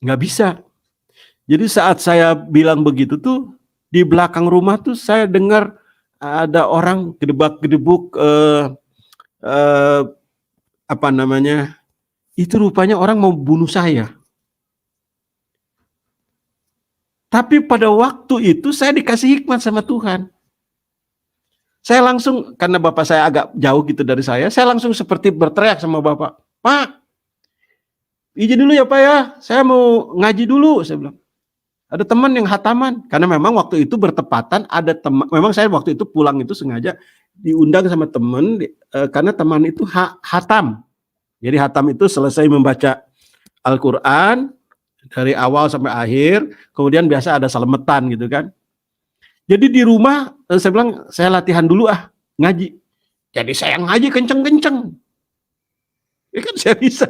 nggak bisa. Jadi saat saya bilang begitu tuh, di belakang rumah tuh saya dengar ada orang gedebak-gedebuk, apa namanya, itu rupanya orang mau bunuh saya. Tapi pada waktu itu saya dikasih hikmat sama Tuhan. Saya langsung, karena bapak saya agak jauh gitu dari saya langsung seperti berteriak sama bapak, Pak, izin dulu ya Pak ya, saya mau ngaji dulu, saya bilang. Ada teman yang hataman, karena memang waktu itu bertepatan ada teman, memang saya waktu itu pulang itu sengaja diundang sama teman, karena teman itu hatam. Jadi hatam itu selesai membaca Al-Quran, dari awal sampai akhir, kemudian biasa ada selamatan gitu kan. Jadi di rumah, saya bilang, saya latihan dulu ngaji. Jadi saya ngaji kenceng-kenceng. Ya kan saya bisa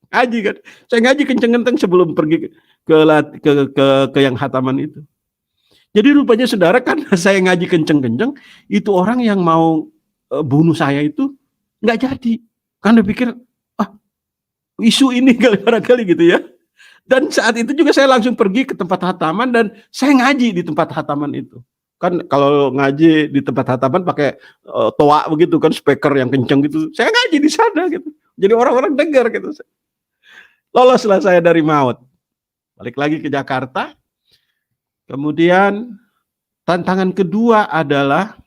ngaji kan. Saya ngaji kenceng-kenceng sebelum pergi ke yang hataman itu. Jadi rupanya saudara kan saya ngaji kenceng-kenceng, itu orang yang mau bunuh saya itu nggak jadi. Kan dia pikir, isu ini barangkali gitu ya. Dan saat itu juga saya langsung pergi ke tempat hataman dan saya ngaji di tempat hataman itu. Kan kalau ngaji di tempat hataman pakai toa begitu kan, speaker yang kenceng gitu. Saya ngaji di sana gitu. Jadi orang-orang dengar gitu. Loloslah saya dari maut. Balik lagi ke Jakarta. Kemudian tantangan kedua adalah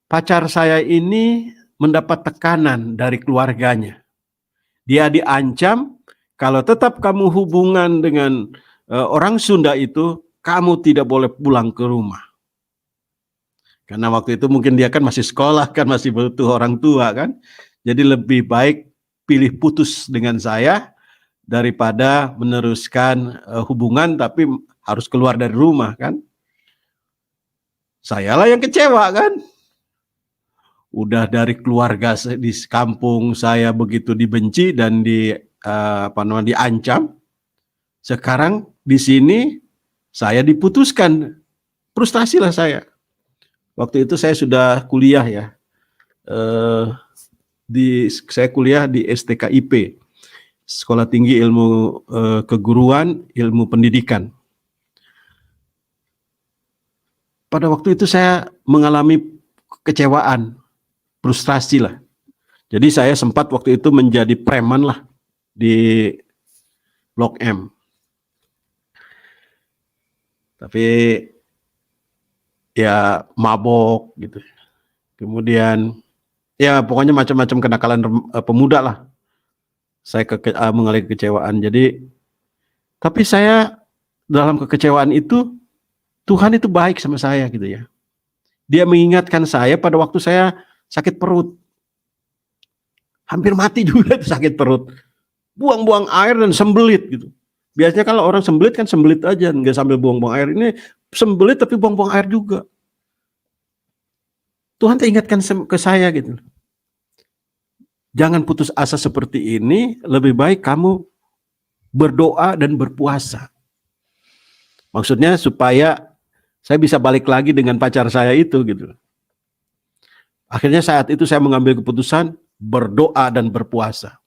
pacar saya ini mendapat tekanan dari keluarganya. Dia diancam, kalau tetap kamu hubungan dengan orang Sunda itu, kamu tidak boleh pulang ke rumah. Karena waktu itu mungkin dia kan masih sekolah, kan masih butuh orang tua kan. Jadi lebih baik pilih putus dengan saya daripada meneruskan hubungan tapi harus keluar dari rumah kan. Sayalah yang kecewa kan. Udah dari keluarga di kampung saya begitu dibenci dan diancam. Sekarang di sini saya diputuskan. Frustasilah saya. Waktu itu saya sudah kuliah ya. Saya kuliah di STKIP, Sekolah Tinggi Ilmu Keguruan, Ilmu Pendidikan. Pada waktu itu saya mengalami kekecewaan, frustrasi lah. Jadi saya sempat waktu itu menjadi preman lah di Blok M. Tapi ya mabok gitu. Kemudian ya pokoknya macam-macam kenakalan pemuda lah. Saya mengalami kekecewaan. Jadi tapi saya dalam kekecewaan itu Tuhan itu baik sama saya gitu ya. Dia mengingatkan saya pada waktu saya sakit perut. Hampir mati juga itu sakit perut. Buang-buang air dan sembelit gitu. Biasanya kalau orang sembelit kan sembelit aja, nggak sambil buang-buang air. Ini sembelit tapi buang-buang air juga. Tuhan ingatkan ke saya gitu. Jangan putus asa seperti ini, lebih baik kamu berdoa dan berpuasa. Maksudnya supaya saya bisa balik lagi dengan pacar saya itu gitu. Akhirnya saat itu saya mengambil keputusan berdoa dan berpuasa.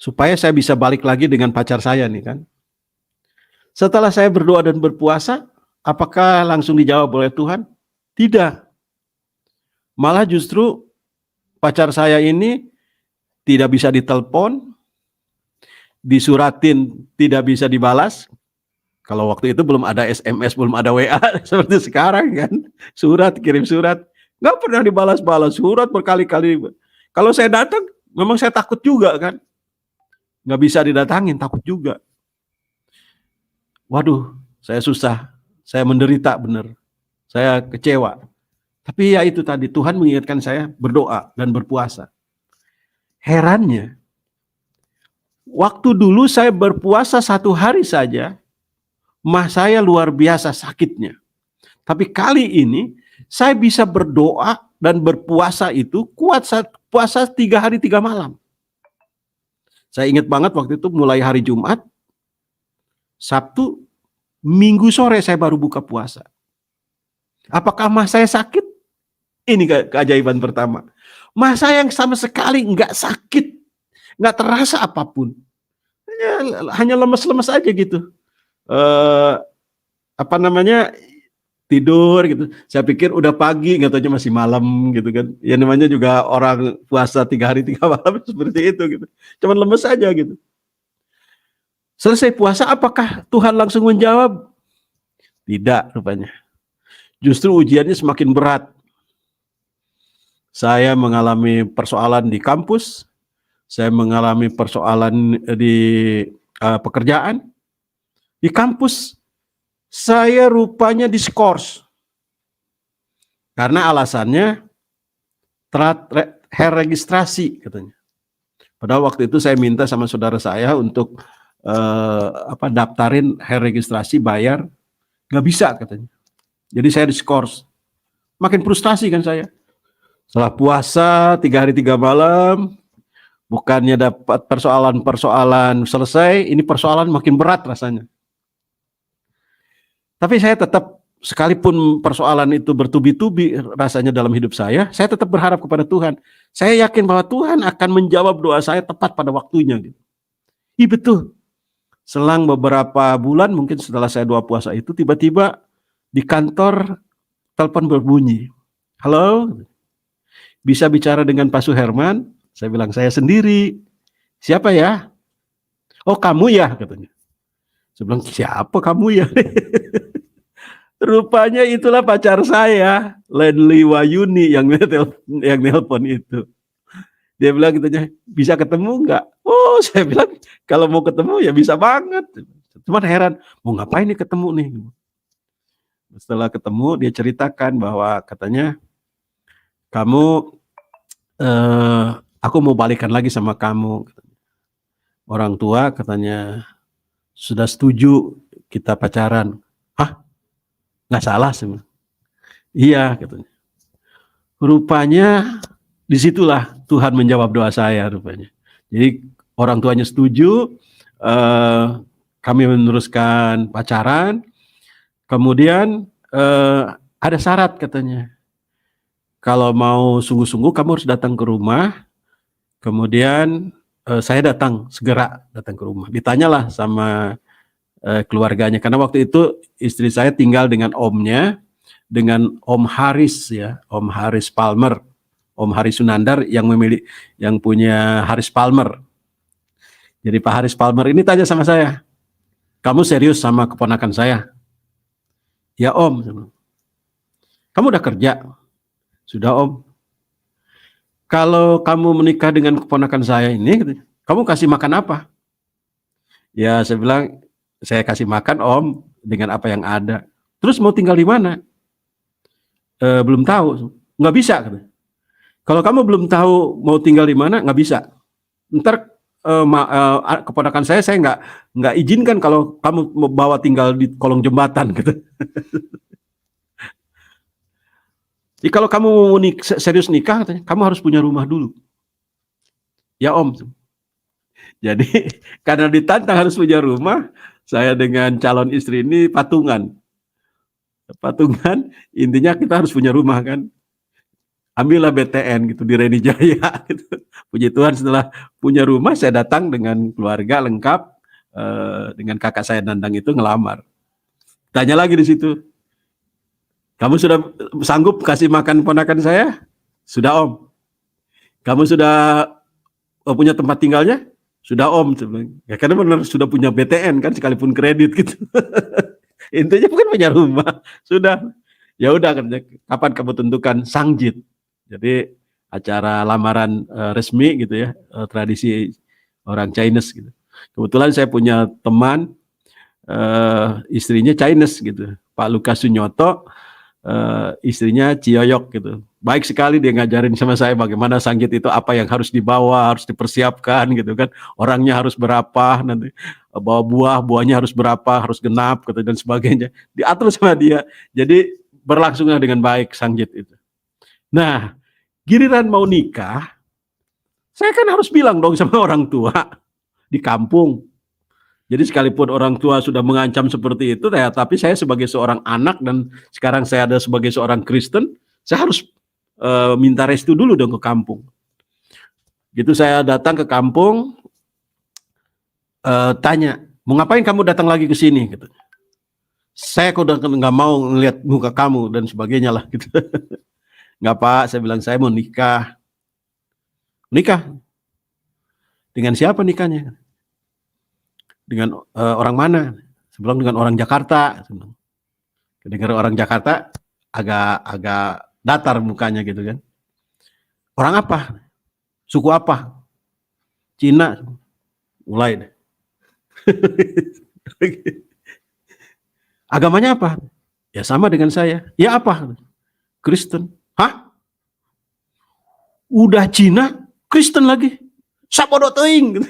Supaya saya bisa balik lagi dengan pacar saya nih kan. Setelah saya berdoa dan berpuasa, apakah langsung dijawab oleh Tuhan? Tidak. Malah justru pacar saya ini tidak bisa ditelepon, disuratin tidak bisa dibalas. Kalau waktu itu belum ada SMS, belum ada WA seperti sekarang kan. Surat, kirim surat. Nggak pernah dibalas-balas. Surat berkali-kali. Kalau saya datang, memang saya takut juga kan. Nggak bisa didatangin, takut juga. Waduh, saya susah. Saya menderita benar. Saya kecewa. Tapi ya itu tadi, Tuhan mengingatkan saya berdoa dan berpuasa. Herannya, waktu dulu saya berpuasa 1 hari saja, mah saya luar biasa sakitnya. Tapi kali ini saya bisa berdoa dan berpuasa itu kuat saat puasa 3 hari 3 malam. Saya ingat banget waktu itu mulai hari Jumat, Sabtu, Minggu sore saya baru buka puasa. Apakah mah saya sakit? Ini keajaiban pertama. Mah saya yang sama sekali nggak sakit, nggak terasa apapun. Hanya lemes-lemes aja gitu. Tidur gitu. Saya pikir udah pagi, nggak tahu masih malam gitu kan. Ya namanya juga orang puasa 3 hari 3 malam seperti itu gitu. Cuman lemes aja gitu. Selesai puasa, apakah Tuhan langsung menjawab? Tidak rupanya. Justru ujiannya semakin berat. saya mengalami persoalan di kampus, saya mengalami persoalan di pekerjaan. Di kampus, saya rupanya diskors. Karena alasannya telat registrasi katanya. Padahal waktu itu saya minta sama saudara saya untuk daftarin registrasi, bayar, nggak bisa katanya. Jadi saya diskors. Makin frustasi kan saya. Setelah puasa 3 hari 3 malam, bukannya dapat persoalan-persoalan selesai, ini persoalan makin berat rasanya. Tapi saya tetap, sekalipun persoalan itu bertubi-tubi rasanya dalam hidup saya tetap berharap kepada Tuhan. Saya yakin bahwa Tuhan akan menjawab doa saya tepat pada waktunya. Iya betul. Selang beberapa bulan, mungkin setelah saya doa puasa itu, tiba-tiba di kantor telepon berbunyi. Halo, bisa bicara dengan Pak Suherman? Saya bilang, saya sendiri. Siapa ya? Oh, kamu ya, katanya. Saya bilang, siapa kamu ya? Rupanya itulah pacar saya, Ledli Wayuni, yang nelpon itu. Dia bilang katanya, bisa ketemu nggak? Oh, saya bilang, kalau mau ketemu ya bisa banget. Cuman heran, mau ngapain nih ketemu nih? Setelah ketemu, dia ceritakan bahwa katanya, kamu, aku mau balikan lagi sama kamu. Orang tua katanya, sudah setuju kita pacaran. Hah? Nggak salah sih. Iya katanya. Rupanya disitulah Tuhan menjawab doa saya rupanya. Jadi orang tuanya setuju, kami meneruskan pacaran. Kemudian ada syarat katanya. Kalau mau sungguh-sungguh kamu harus datang ke rumah. Kemudian saya segera datang ke rumah. Ditanyalah sama keluarganya, karena waktu itu istri saya tinggal dengan omnya, dengan Om Haris ya, Om Haris Palmer, Om Haris Sunandar yang punya Haris Palmer. Jadi Pak Haris Palmer ini tanya sama saya, kamu serius sama keponakan saya? Ya Om. Kamu udah kerja? Sudah Om. Kalau kamu menikah dengan keponakan saya ini, kamu kasih makan apa? Ya saya bilang, saya kasih makan Om dengan apa yang ada. Terus mau tinggal di mana? Belum tahu. Nggak bisa. Kalau kamu belum tahu mau tinggal di mana, nggak bisa. Ntar keponakan saya nggak izinkan kalau kamu mau bawa tinggal di kolong jembatan gitu. Jadi kalau kamu mau serius nikah, katanya, kamu harus punya rumah dulu. Ya Om. Jadi karena ditantang harus punya rumah, saya dengan calon istri ini patungan. Patungan, intinya kita harus punya rumah kan. Ambillah BTN gitu di Reni Jaya gitu. Puji Tuhan setelah punya rumah, saya datang dengan keluarga lengkap, dengan kakak saya Nandang itu ngelamar. Tanya lagi di situ, kamu sudah sanggup kasih makan ponakan saya? Sudah Om. Kamu sudah punya tempat tinggalnya? Sudah Om. Ya karena benar sudah punya BTN kan, sekalipun kredit gitu. Intinya bukan punya rumah. Sudah. Ya udah, kapan kamu tentukan Sangjit. Jadi acara lamaran resmi gitu ya, tradisi orang Chinese gitu. Kebetulan saya punya teman istrinya Chinese gitu, Pak Lukas Sunyoto, istrinya Cioyok gitu. Baik sekali dia ngajarin sama saya bagaimana Sanggit itu, apa yang harus dibawa, harus dipersiapkan gitu kan. Orangnya harus berapa, nanti bawa buahnya harus berapa, harus genap gitu dan sebagainya. Diatur sama dia. Jadi berlangsunglah dengan baik Sanggit itu. Nah, giliran mau nikah, saya kan harus bilang dong sama orang tua di kampung. Jadi sekalipun orang tua sudah mengancam seperti itu, tapi saya sebagai seorang anak dan sekarang saya ada sebagai seorang Kristen, saya harus minta restu dulu dong ke kampung. Gitu saya datang ke kampung, tanya, mau ngapain kamu datang lagi ke sini? Gitu. Saya udah nggak mau ngeliat muka kamu dan sebagainya lah. Gitu. Nggak Pak, saya bilang saya mau nikah. Nikah? Dengan siapa nikahnya? Dengan orang mana? Saya bilang dengan orang Jakarta. Dengar orang Jakarta agak datar mukanya gitu kan. Orang apa? Suku apa? Cina. Mulai deh. Agamanya apa? Ya sama dengan saya. Ya apa? Kristen. Hah? Udah Cina, Kristen lagi. Sabodo teuing.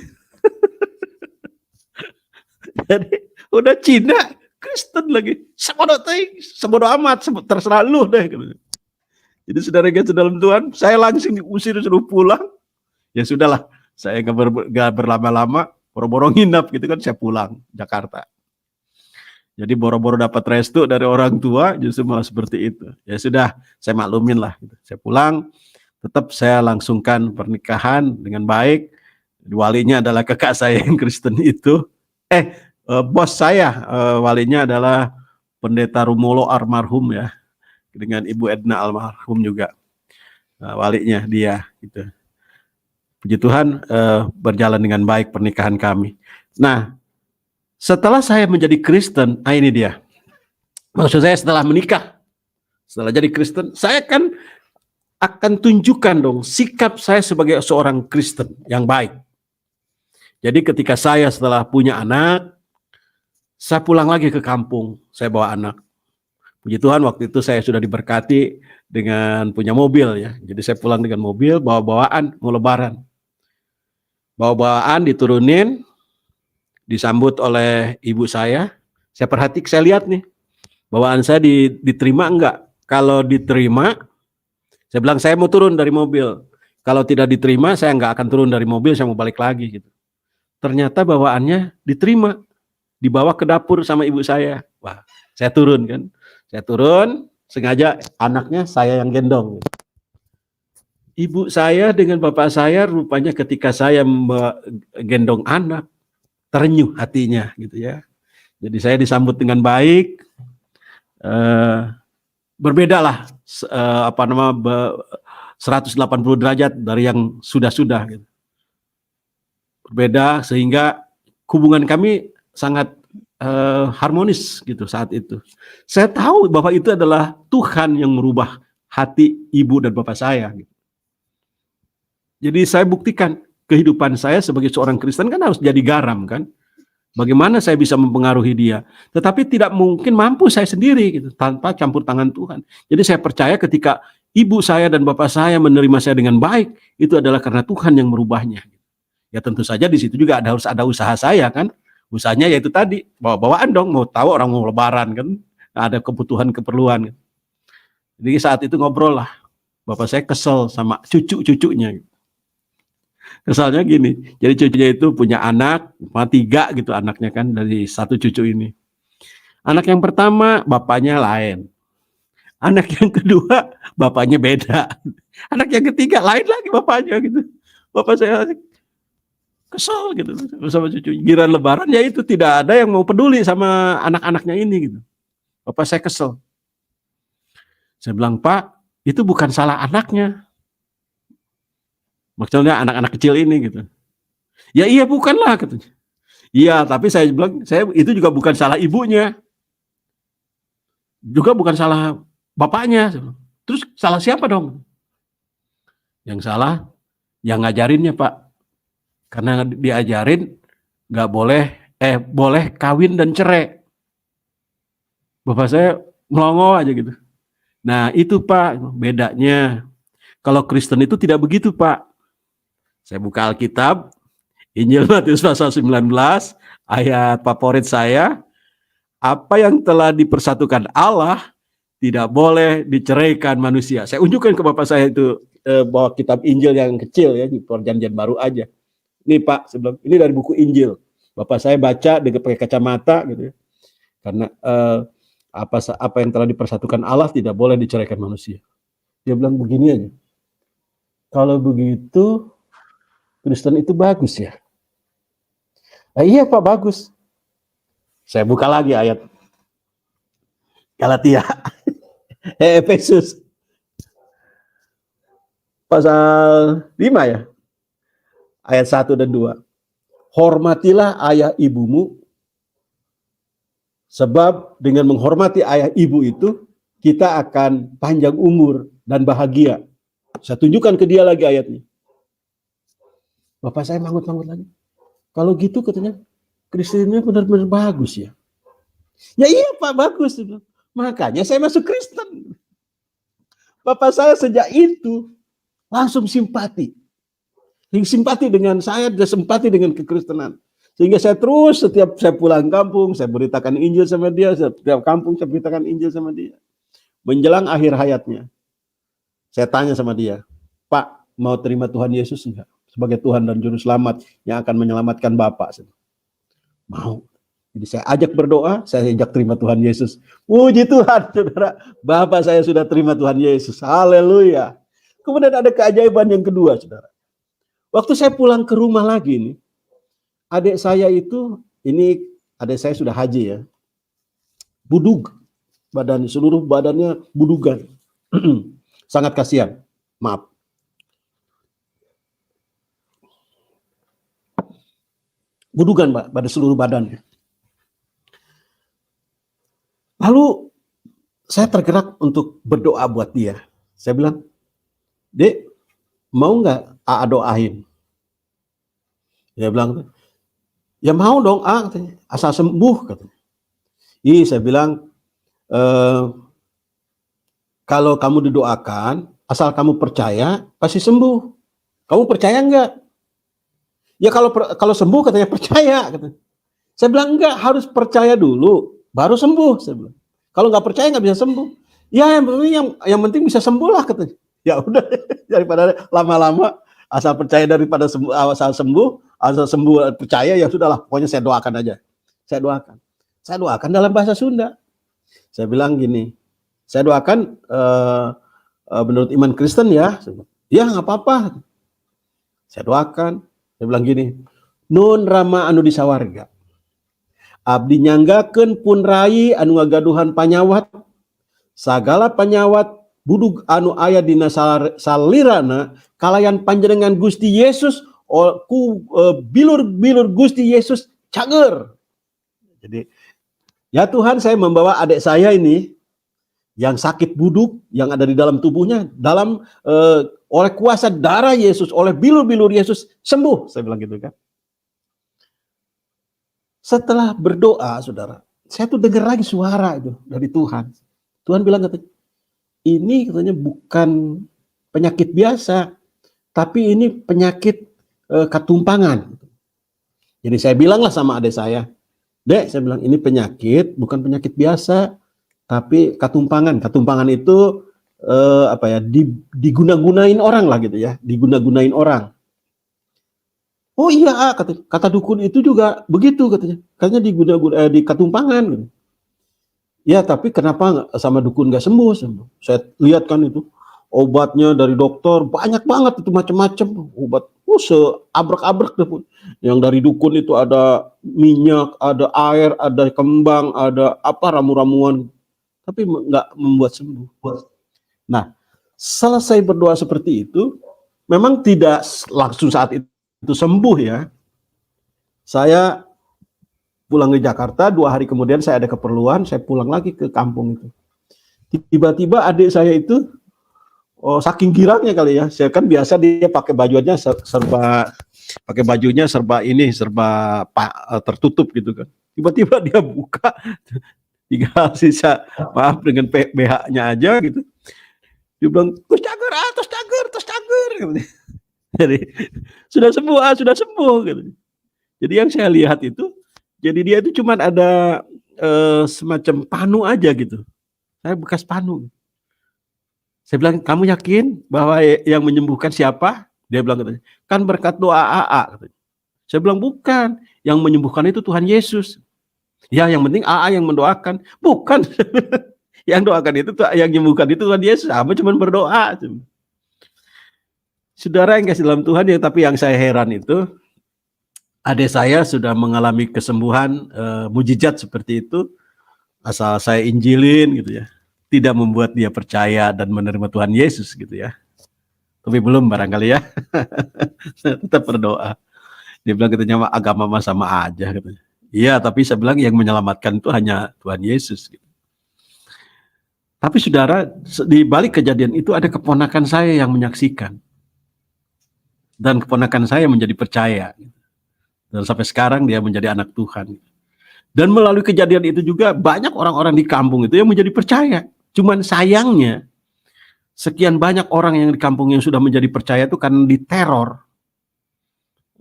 Jadi udah Cina, Kristen lagi. Sabodo teuing, sabodo amat, terserah lu deh. Jadi saudara guys dalam Tuhan, saya langsung diusir suruh pulang. Ya sudahlah, saya nggak berlama-lama, boro-boro nginap gitu kan, saya pulang Jakarta. Jadi boro-boro dapat restu dari orang tua, justru malah seperti itu. Ya sudah, saya maklumin lah. Gitu. Saya pulang, tetap saya langsungkan pernikahan dengan baik. Walinya adalah kakak saya yang Kristen itu. Bos saya, walinya adalah Pendeta Rumolo almarhum ya, dengan Ibu Edna almarhum juga. Walinya dia gitu. Puji Tuhan, berjalan dengan baik pernikahan kami. Nah, setelah saya menjadi Kristen, ini dia. Maksud saya setelah menikah, setelah jadi Kristen, saya akan tunjukkan dong sikap saya sebagai seorang Kristen yang baik. Jadi ketika saya setelah punya anak, saya pulang lagi ke kampung, saya bawa anak. Puji Tuhan waktu itu saya sudah diberkati dengan punya mobil ya. Jadi saya pulang dengan mobil, bawa-bawaan, mau lebaran. Bawa-bawaan diturunin, disambut oleh ibu saya perhatikan, saya lihat nih, bawaan saya diterima enggak. Kalau diterima, saya bilang saya mau turun dari mobil. Kalau tidak diterima, saya enggak akan turun dari mobil, saya mau balik lagi gitu. Ternyata bawaannya diterima, dibawa ke dapur sama ibu saya. Wah, saya turun kan. Saya turun, sengaja anaknya saya yang gendong. Ibu saya dengan bapak saya rupanya ketika saya gendong anak, terenyuh hatinya gitu ya. Jadi saya disambut dengan baik, berbeda lah 180 derajat dari yang sudah-sudah gitu. Berbeda sehingga hubungan kami sangat harmonis gitu saat itu. Saya tahu bahwa itu adalah Tuhan yang merubah hati ibu dan bapak saya gitu. Jadi saya buktikan kehidupan saya sebagai seorang Kristen kan harus jadi garam kan. Bagaimana saya bisa mempengaruhi dia? Tetapi tidak mungkin mampu saya sendiri gitu, tanpa campur tangan Tuhan. Jadi saya percaya ketika ibu saya dan bapak saya menerima saya dengan baik, itu adalah karena Tuhan yang merubahnya. Ya tentu saja di situ juga harus ada usaha saya kan. Usahanya yaitu tadi, bawa-bawaan dong, mau tahu orang mau lebaran kan, ada kebutuhan keperluan. Jadi saat itu ngobrol lah, bapak saya kesel sama cucu-cucunya. Kesalnya gini, jadi cucunya itu punya anak, 3 gitu anaknya kan dari satu cucu ini. Anak yang pertama bapaknya lain, anak yang kedua bapaknya beda, anak yang ketiga lain lagi bapaknya gitu. Bapak saya kesel gitu sama cucu. Giliran lebaran ya itu tidak ada yang mau peduli sama anak-anaknya ini gitu. Bapak saya kesel. Saya bilang, Pak, itu bukan salah anaknya. Maksudnya anak-anak kecil ini gitu. Ya iya bukanlah katanya. Iya, tapi saya bilang itu juga bukan salah ibunya. Juga bukan salah bapaknya. Terus salah siapa dong? Yang salah yang ngajarinnya, Pak. Karena diajarin nggak boleh kawin dan cerai. Bapak saya melongo aja gitu. Nah itu Pak bedanya. Kalau Kristen itu tidak begitu Pak. Saya buka Alkitab, Injil Matius pasal 19, ayat favorit saya, apa yang telah dipersatukan Allah tidak boleh diceraikan manusia. Saya unjukkan ke bapak saya itu bawa kitab Injil yang kecil ya, di Perjanjian Baru aja. Ini Pak, sebelum ini dari buku Injil. Bapak saya baca dengan pakai kacamata gitu ya. Karena apa yang telah dipersatukan Allah tidak boleh diceraikan manusia. Dia bilang begini aja. Kalau begitu Kristen itu bagus ya. Iya Pak, bagus. Saya buka lagi ayat Galatia. Efesus. Pasal 5 ya. Ayat 1 dan 2. Hormatilah ayah ibumu, sebab dengan menghormati ayah ibu itu, kita akan panjang umur dan bahagia. Saya tunjukkan ke dia lagi ayatnya. Bapak saya manggut-manggut lagi. Kalau gitu katanya, Kristennya benar-benar bagus ya. Ya iya Pak, bagus. Makanya saya masuk Kristen. Bapak saya sejak itu langsung simpati. Simpati dengan saya, dia simpati dengan kekristenan. Sehingga saya terus setiap saya pulang kampung, saya beritakan Injil sama dia. Setiap kampung saya beritakan Injil sama dia. Menjelang akhir hayatnya, saya tanya sama dia, Pak, mau terima Tuhan Yesus enggak? Sebagai Tuhan dan Juru Selamat yang akan menyelamatkan Bapak. Mau. Jadi saya ajak berdoa, saya ajak terima Tuhan Yesus. Puji Tuhan, saudara. Bapak saya sudah terima Tuhan Yesus. Haleluya. Kemudian ada keajaiban yang kedua, saudara. Waktu saya pulang ke rumah lagi nih, adik saya itu, ini adik saya sudah haji ya, budug, seluruh badannya budugan. Sangat kasihan, maaf. Budugan Pak, pada seluruh badannya. Lalu saya tergerak untuk berdoa buat dia. Saya bilang, Dek, mau nggak AA doain? Dia bilang, ya mau dong katanya, asal sembuh katanya. Saya bilang, kalau kamu didoakan, asal kamu percaya, pasti sembuh. Kamu percaya enggak? Ya kalau sembuh katanya percaya. Katanya. Saya bilang enggak, harus percaya dulu, baru sembuh. Saya bilang. Kalau nggak percaya nggak bisa sembuh. Ya yang penting bisa sembuh lah katanya. Ya udah, daripada lama-lama asal percaya daripada sembuh, asal sembuh percaya ya sudahlah. Pokoknya saya doakan aja. Saya doakan dalam bahasa Sunda. Saya bilang gini, saya doakan menurut iman Kristen ya. Ya nggak apa-apa. Saya doakan. Saya bilang gini, nun rama anu disawarga. Abdi nyanggakeun pun rai anu ngagaduhan panyawat. Sagala panyawat budug anu aya dina salirana kalayan panjenengan Gusti Yesus bilur-bilur Gusti Yesus cager. Jadi ya Tuhan, saya membawa adik saya ini yang sakit buduk yang ada di dalam tubuhnya oleh kuasa darah Yesus, oleh bilur-bilur Yesus sembuh, saya bilang gitu kan. Setelah berdoa, saudara, saya tuh dengar lagi suara itu dari Tuhan. Tuhan bilang katanya, ini katanya bukan penyakit biasa, tapi ini penyakit ketumpangan. Jadi saya bilanglah sama adik saya, Dek, saya bilang ini penyakit, bukan penyakit biasa, tapi ketumpangan. Ketumpangan itu diguna-gunain orang lah gitu ya, diguna-gunain orang. Oh iya, kata dukun itu juga begitu katanya di ketumpangan. Gitu. Ya tapi kenapa sama dukun nggak sembuh? Saya lihat kan itu obatnya dari dokter banyak banget itu macam-macam obat, seabrek-abrek deh. Yang dari dukun itu ada minyak, ada air, ada kembang, ada ramu-ramuan, tapi nggak membuat sembuh. Nah, selesai berdoa seperti itu, memang tidak langsung saat itu sembuh ya. Saya pulang ke Jakarta, 2 hari kemudian saya ada keperluan, saya pulang lagi ke kampung itu. Tiba-tiba adik saya itu, saking girangnya kali ya, saya kan biasa dia pakai bajunya serba tertutup gitu kan. Tiba-tiba dia buka, tinggal sisa maaf dengan BH-nya aja gitu. Dia bilang, terus cager. Jadi sudah sembuh gitu. Jadi yang saya lihat itu, jadi dia itu cuma ada semacam panu aja gitu. Saya bekas panu. Saya bilang, kamu yakin bahwa yang menyembuhkan siapa? Dia bilang katanya, kan berkat doa AA. Katanya. Saya bilang bukan, yang menyembuhkan itu Tuhan Yesus. Ya yang penting AA yang mendoakan. Bukan. Yang doakan itu, yang menyembuhkan itu Tuhan Yesus. Sama cuma berdoa. Saudara yang kasih dalam Tuhan, tapi yang saya heran itu, adik saya sudah mengalami kesembuhan mujizat seperti itu, asal saya injilin gitu ya, tidak membuat dia percaya dan menerima Tuhan Yesus gitu ya. Tapi belum barangkali ya, tetap berdoa. Dia bilang katanya agama mah sama aja katanya. Iya, tapi saya bilang yang menyelamatkan itu hanya Tuhan Yesus. Gitu. Tapi saudara, di balik kejadian itu ada keponakan saya yang menyaksikan. Dan keponakan saya menjadi percaya. Dan sampai sekarang dia menjadi anak Tuhan. Dan melalui kejadian itu juga banyak orang-orang di kampung itu yang menjadi percaya. Cuman sayangnya, sekian banyak orang yang di kampung yang sudah menjadi percaya itu karena diteror.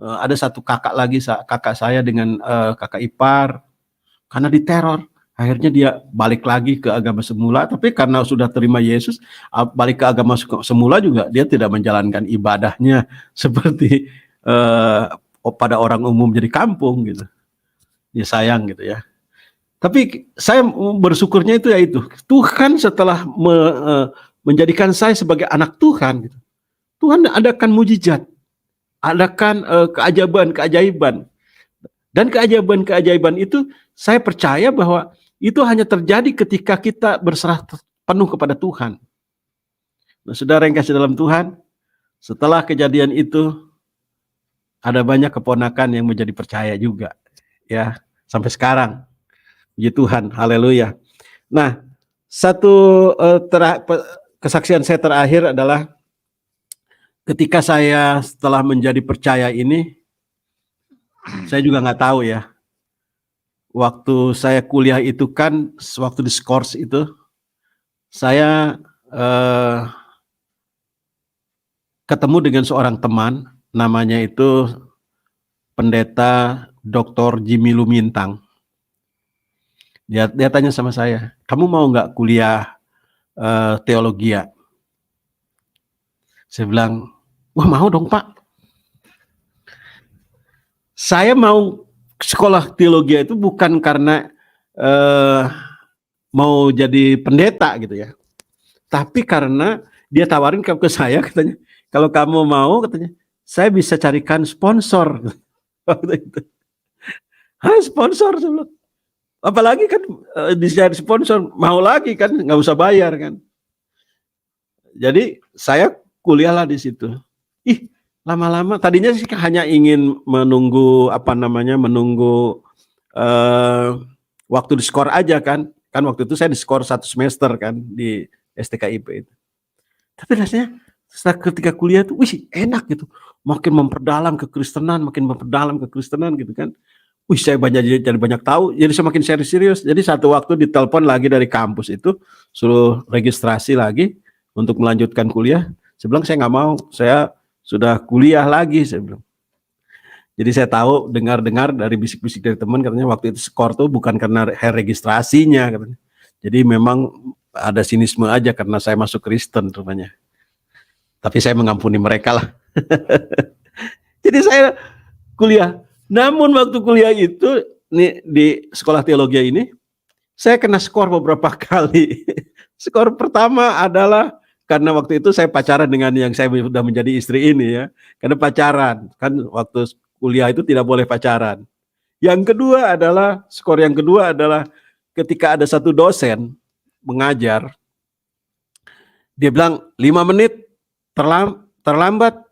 Ada satu kakak lagi, kakak saya dengan kakak ipar, karena diteror. Akhirnya dia balik lagi ke agama semula, tapi karena sudah terima Yesus, balik ke agama semula juga dia tidak menjalankan ibadahnya seperti pada orang umum jadi kampung gitu. Ya sayang gitu ya. Tapi saya bersyukurnya itu ya itu. Tuhan setelah menjadikan saya sebagai anak Tuhan, gitu, Tuhan adakan mujizat, adakan keajaiban-keajaiban. Dan keajaiban-keajaiban itu saya percaya bahwa itu hanya terjadi ketika kita berserah penuh kepada Tuhan. Nah, saudara yang kasih dalam Tuhan, setelah kejadian itu ada banyak keponakan yang menjadi percaya juga, ya sampai sekarang. Puji Tuhan, haleluya. Nah, satu kesaksian saya terakhir adalah ketika saya setelah menjadi percaya ini, saya juga nggak tahu ya. Waktu saya kuliah itu kan, waktu di Skors itu, saya ketemu dengan seorang teman, namanya itu Pendeta Dr. Jimmy Lumintang. Dia tanya sama saya, kamu mau nggak kuliah teologi ya? Saya bilang, wah mau dong Pak. Saya mau sekolah teologi itu bukan karena mau jadi pendeta gitu ya, tapi karena dia tawarin ke saya, katanya, kalau kamu mau, katanya, saya bisa carikan sponsor. Waktu itu, sponsor, saya bilang, apalagi kan dicari sponsor, mau lagi kan, nggak usah bayar kan. Jadi saya kuliahlah di situ. Lama-lama tadinya sih hanya ingin menunggu menunggu waktu diskor aja kan waktu itu saya diskor 1 semester kan di STKIP itu. Tapi rasanya ketika kuliah tuh enak gitu, makin memperdalam kekristenan gitu kan. Saya jadi banyak tahu, jadi semakin serius. Jadi satu waktu ditelepon lagi dari kampus itu, suruh registrasi lagi untuk melanjutkan kuliah. Saya bilang saya nggak mau, saya sudah kuliah lagi, saya bilang. Jadi saya tahu, dengar dari bisik-bisik dari teman, katanya waktu itu skor tuh bukan karena registrasinya, katanya. Jadi memang ada sinisme aja karena saya masuk Kristen rupanya. Tapi saya mengampuni mereka lah. Jadi saya kuliah. Namun waktu kuliah itu nih, di sekolah teologi ini, saya kena skor beberapa kali. Skor pertama adalah karena waktu itu saya pacaran dengan yang saya sudah menjadi istri ini ya. Karena pacaran, kan waktu kuliah itu tidak boleh pacaran. Yang kedua adalah, skor yang kedua adalah ketika ada satu dosen mengajar, dia bilang 5 menit terlambat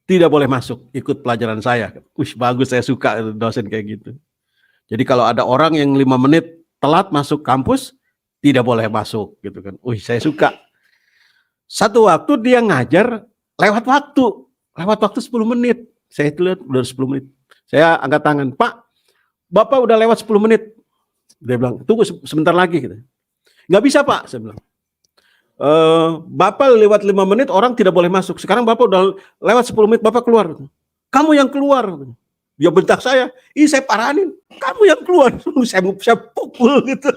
tidak boleh masuk ikut pelajaran saya. Bagus, saya suka dosen kayak gitu. Jadi kalau ada orang yang 5 menit telat masuk kampus, tidak boleh masuk gitu kan. Saya suka. Satu waktu dia ngajar lewat waktu 10 menit. Saya lihat udah 10 menit. Saya angkat tangan, Pak, Bapak udah lewat 10 menit. Dia bilang, tunggu sebentar lagi gitu. Nggak bisa Pak, saya bilang. Bapak lewat 5 menit orang tidak boleh masuk. Sekarang Bapak udah lewat 10 menit, Bapak keluar. Kamu yang keluar. Dia bentak saya, saya paranin. Kamu yang keluar. Saya pukul gitu.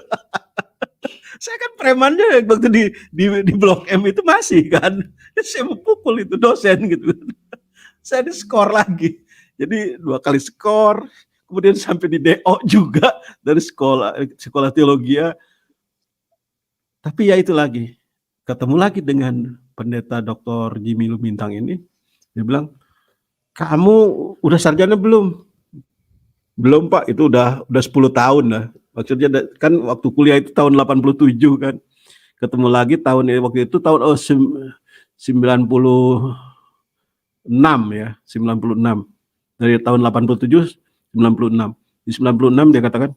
Saya kan premannya waktu di Blok M itu masih kan. Saya pukul itu dosen gitu. Saya diskor lagi. Jadi 2 kali skor. Kemudian sampai di DO juga dari sekolah teologi. Tapi ya itu lagi. Ketemu lagi dengan Pendeta Dr. Jimmy Lumintang ini, dia bilang, kamu udah sarjana belum? Belum Pak, itu udah 10 tahun lah. Maksudnya kan waktu kuliah itu tahun 87 kan. Ketemu lagi waktu itu tahun 96 ya, 96. Dari tahun 87 96. Di 96 dia katakan,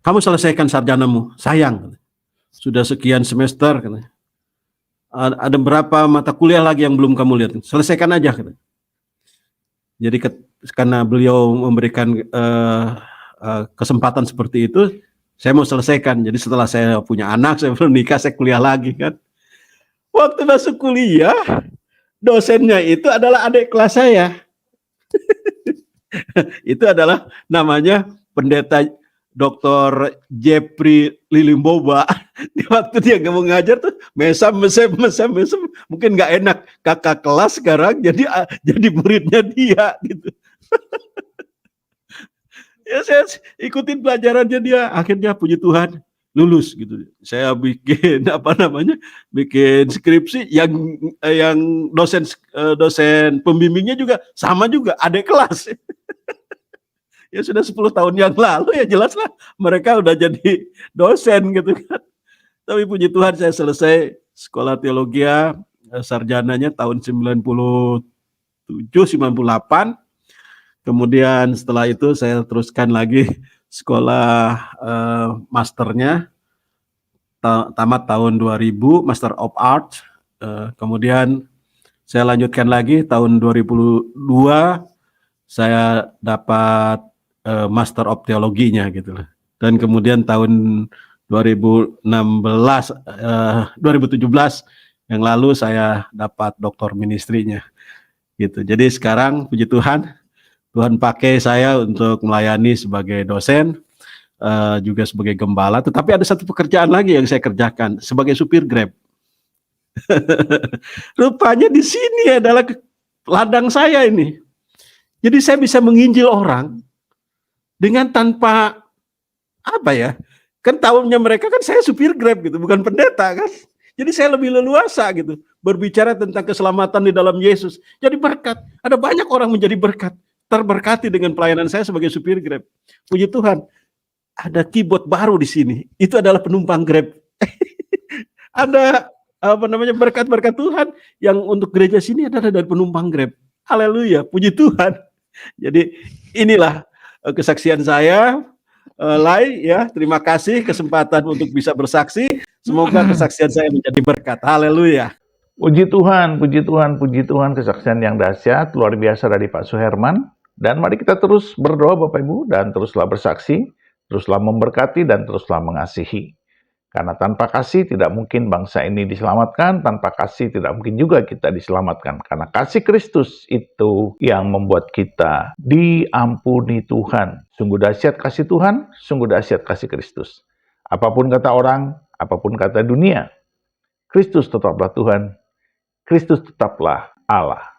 kamu selesaikan sarjanamu, sayang. sudah sekian semester, katanya. Ada berapa mata kuliah lagi yang belum kamu lihat? Selesaikan aja, katanya. Jadi karena beliau memberikan kesempatan seperti itu, saya mau selesaikan. Jadi setelah saya punya anak, saya belum nikah, saya kuliah lagi kan. Waktu masuk kuliah, dosennya itu adalah adik kelas saya. Itu adalah namanya pendeta Dr. Jeffrey Lilimboba. Di waktu dia nggak mau ngajar tuh mesam, mungkin nggak enak kakak kelas sekarang jadi muridnya dia gitu. Ya saya ikutin pelajarannya dia, akhirnya puji Tuhan lulus gitu. Saya bikin bikin skripsi yang dosen pembimbingnya juga sama juga adik kelas. Ya sudah 10 tahun yang lalu, ya jelaslah mereka udah jadi dosen gitu kan. Tapi puji Tuhan saya selesai sekolah teologi, sarjananya tahun 97, 98. Kemudian setelah itu saya teruskan lagi sekolah masternya, tamat tahun 2000, Master of Art. Kemudian saya lanjutkan lagi tahun 2002, saya dapat Master of Teologinya gitu loh. Dan kemudian tahun 2017 yang lalu saya dapat doktor ministrinya gitu. Jadi sekarang puji Tuhan, Tuhan pakai saya untuk melayani sebagai dosen, juga sebagai gembala. Tetapi ada satu pekerjaan lagi yang saya kerjakan sebagai supir Grab. Rupanya di sini adalah ladang saya ini. Jadi saya bisa menginjil orang dengan tanpa kan tahunnya mereka kan saya supir Grab gitu, bukan pendeta kan. Jadi saya lebih leluasa gitu berbicara tentang keselamatan di dalam Yesus. Jadi berkat, ada banyak orang menjadi berkat, terberkati dengan pelayanan saya sebagai supir Grab. Puji Tuhan, ada keyboard baru di sini. Itu adalah penumpang Grab. Ada berkat-berkat Tuhan yang untuk gereja sini adalah dari penumpang Grab. Haleluya, puji Tuhan. Jadi inilah kesaksian saya, Lai ya. Terima kasih kesempatan untuk bisa bersaksi. Semoga kesaksian saya menjadi berkat. Haleluya. Puji Tuhan, puji Tuhan, puji Tuhan, kesaksian yang dahsyat, luar biasa dari Pak Suherman. Dan mari kita terus berdoa Bapak Ibu, dan teruslah bersaksi, teruslah memberkati, dan teruslah mengasihi. Karena tanpa kasih tidak mungkin bangsa ini diselamatkan, tanpa kasih tidak mungkin juga kita diselamatkan. Karena kasih Kristus itu yang membuat kita diampuni Tuhan. Sungguh dahsyat kasih Tuhan, sungguh dahsyat kasih Kristus. Apapun kata orang, apapun kata dunia, Kristus tetaplah Tuhan, Kristus tetaplah Allah.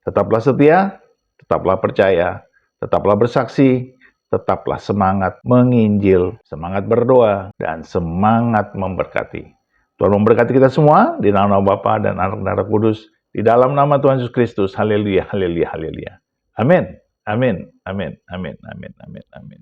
Tetaplah setia, tetaplah percaya, tetaplah bersaksi, tetaplah semangat menginjil, semangat berdoa, dan semangat memberkati. Tuhan memberkati kita semua, di nama Bapa dan Anak dan Roh Kudus, di dalam nama Tuhan Yesus Kristus. Haleluya, haleluya, haleluya. Amin, amin, amin, amin, amin, amin, amin.